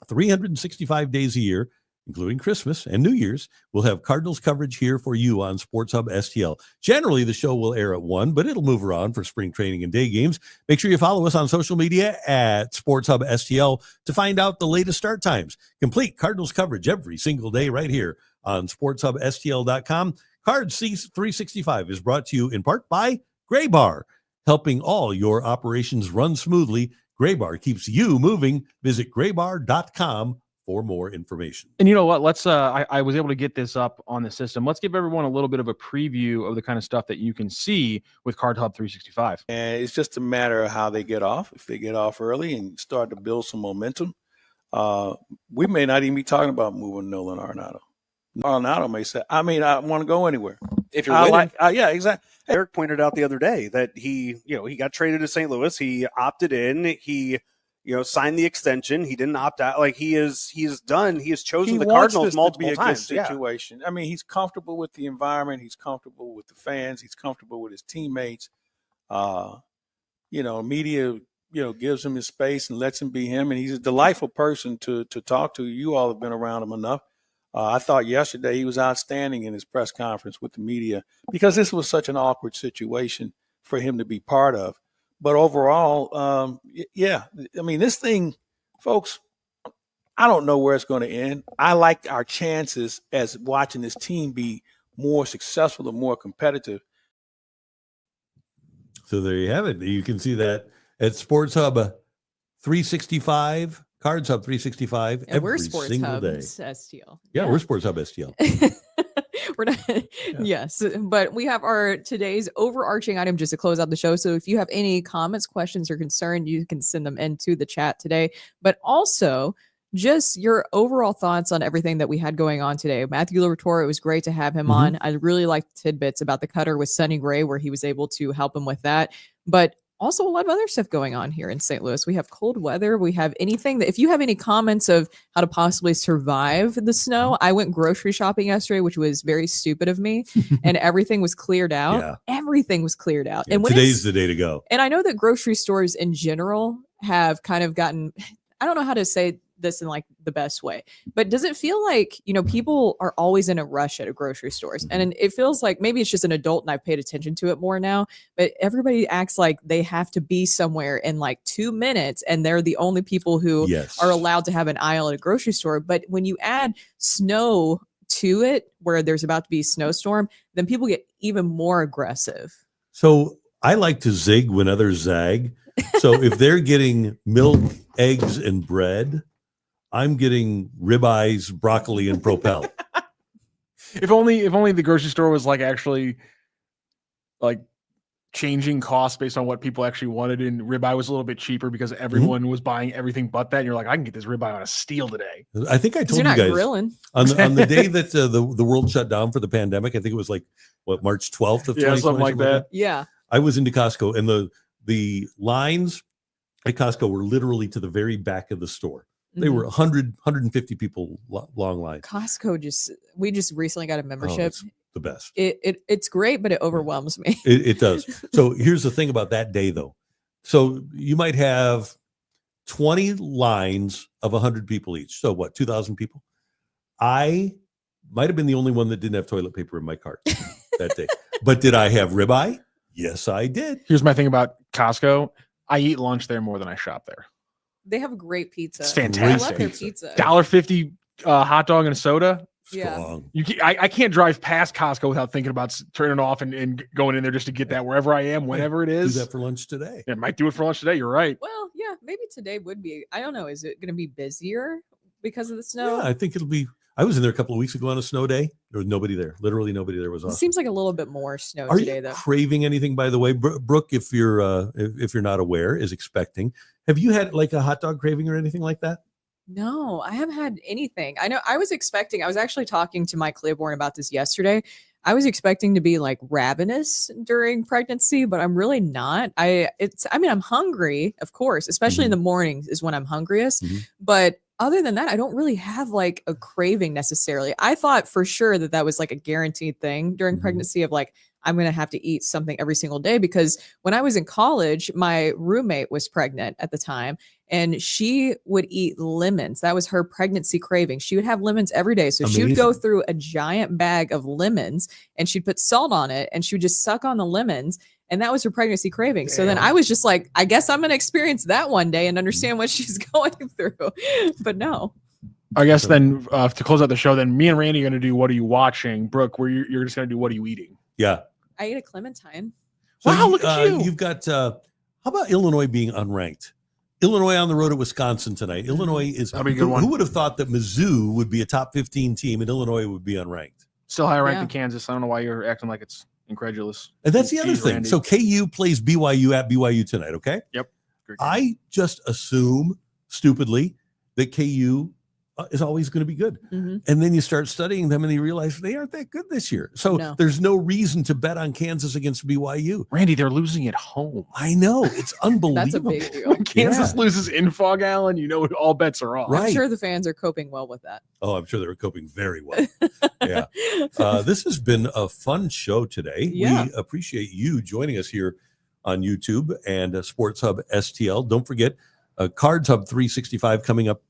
365 days a year, including Christmas and New Year's, we'll have Cardinals coverage here for you on Sports Hub STL. Generally, the show will air at 1, but it'll move around for spring training and day games. Make sure you follow us on social media at Sports Hub STL to find out the latest start times. Complete Cardinals coverage every single day right here on SportsHubSTL.com. Cards 365 is brought to you in part by Gray Bar, helping all your operations run smoothly. Gray Bar keeps you moving. Visit graybar.com for more information. And you know what? Let's I was able to get this up on the system. Let's give everyone a little bit of a preview of the kind of stuff that you can see with Card Hub 365. And it's just a matter of how they get off. If they get off early and start to build some momentum, we may not even be talking about moving Nolan Arenado. Arenado may say, I want to go anywhere. If you're winning. Yeah, exactly. Eric pointed out the other day that he got traded to St. Louis. He opted in. He, signed the extension. He didn't opt out. Like he has chosen the Cardinals multiple times. Situation. Yeah. I mean, he's comfortable with the environment. He's comfortable with the fans. He's comfortable with his teammates. Media, gives him his space and lets him be him. And he's a delightful person to talk to. You all have been around him enough. I thought yesterday he was outstanding in his press conference with the media because this was such an awkward situation for him to be part of. But overall, this thing, folks, I don't know where it's going to end. I like our chances as watching this team be more successful and more competitive. So there you have it. You can see that at Sports Hub 365. Cards Hub 365 And we're every Sports single Hub day. STL. Yeah, we're Sports Hub STL. We're not, yes, but we have our today's overarching item just to close out the show. So if you have any comments, questions, or concern, you can send them into the chat today. But also, just your overall thoughts on everything that we had going on today. Matthew Liberatore, it was great to have him on. I really liked tidbits about the cutter with Sonny Gray, where he was able to help him with that. But also a lot of other stuff going on here in St. Louis. We have cold weather. We have anything that if you have any comments of how to possibly survive the snow, I went grocery shopping yesterday, which was very stupid of me, and everything was cleared out. Yeah. Everything was cleared out. Yeah, And when today's the day to go. and I know that grocery stores in general have kind of gotten, I don't know how to say this in like the best way, but does it feel like, people are always in a rush at a grocery stores? And it feels like maybe it's just an adult and I've paid attention to it more now, but everybody acts like they have to be somewhere in like 2 minutes and they're the only people who are allowed to have an aisle at a grocery store. But when you add snow to it, where there's about to be a snowstorm, then people get even more aggressive. So I like to zig when others zag. So if they're getting milk, eggs, and bread, I'm getting ribeyes, broccoli, and Propel. If only the grocery store was like actually like changing costs based on what people actually wanted, and ribeye was a little bit cheaper because everyone was buying everything but that. And you're like, I can get this ribeye on a steal today. I think I told you You're not guys grilling. on the day that the world shut down for the pandemic. I think it was like March 12th of 2020, something like that. Yeah. I was into Costco, and the lines at Costco were literally to the very back of the store. They were 150 people long lines. Costco we just recently got a membership. It's the best. It's great, but it overwhelms me. It does. So here's the thing about that day, though. So you might have 20 lines of 100 people each. So what, 2,000 people? I might have been the only one that didn't have toilet paper in my cart that day. But did I have ribeye? Yes, I did. Here's my thing about Costco. I eat lunch there more than I shop there. They have great pizza. It's fantastic. I love their pizza. $1.50 hot dog and a soda. Strong. I can't drive past Costco without thinking about turning off and going in there just to get that wherever I am, whenever it is. Do that for lunch today. Yeah, might do it for lunch today. You're right. Well, yeah, maybe today would be. I don't know. Is it going to be busier because of the snow? Yeah, I think it'll be. I was in there a couple of weeks ago on a snow day. There was nobody there. Literally nobody there. Was It awesome. seems like a little bit more snow Are today, you though. craving anything, by the way? Brooke, if you're not aware, is expecting. Have you had like a hot dog craving or anything like that? No, I haven't had anything. I know I was actually talking to Mike Claiborne about this yesterday. I was expecting to be like ravenous during pregnancy, but I'm really not. I'm hungry, of course, especially in the mornings is when I'm hungriest. But other than that, I don't really have like a craving necessarily. I thought for sure that was like a guaranteed thing during pregnancy of like, I'm going to have to eat something every single day, because when I was in college, my roommate was pregnant at the time and she would eat lemons. That was her pregnancy craving. She would have lemons every day. So she would go through a giant bag of lemons and she'd put salt on it and she would just suck on the lemons. And that was her pregnancy craving. So then I was just like, I guess I'm going to experience that one day and understand what she's going through. But no. I guess then to close out the show, then me and Randy are going to do What Are You Watching? Brooke, you're just going to do What Are You Eating? Yeah. I ate a clementine. So wow, look at you. You've got, how about Illinois being unranked? Illinois on the road at Wisconsin tonight. Illinois is, That'd be a good one. Who would have thought that Mizzou would be a top 15 team and Illinois would be unranked? Still higher ranked Yeah. than Kansas. I don't know why you're acting like it's incredulous. And that's the other Jeez, thing. Randy. So KU plays BYU at BYU tonight, okay? Yep. Great. I just assume, stupidly, that KU is always going to be good. And then you start studying them and you realize they aren't that good this year. So No. there's no reason to bet on Kansas against BYU. Randy, they're losing at home. I know. It's unbelievable. That's a big deal. When Kansas Yeah. loses in Fog Allen, you know all bets are off. Right. I'm sure the fans are coping well with that. Oh, I'm sure they're coping very well. Yeah. This has been a fun show today. Yeah. We appreciate you joining us here on YouTube and Sports Hub STL. Don't forget Cards Hub 365 coming up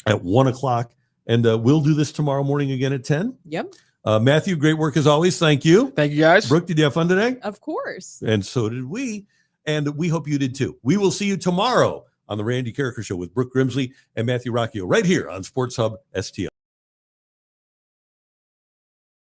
at 1 o'clock. And we'll do this tomorrow morning again at 10. Yep. Matthew, great work as always. Thank you. Thank you, guys. Brooke, did you have fun today? Of course. And so did we. And we hope you did too. We will see you tomorrow on the Randy Karraker Show with Brooke Grimsley and Matthew Rocchio right here on Sports Hub STL.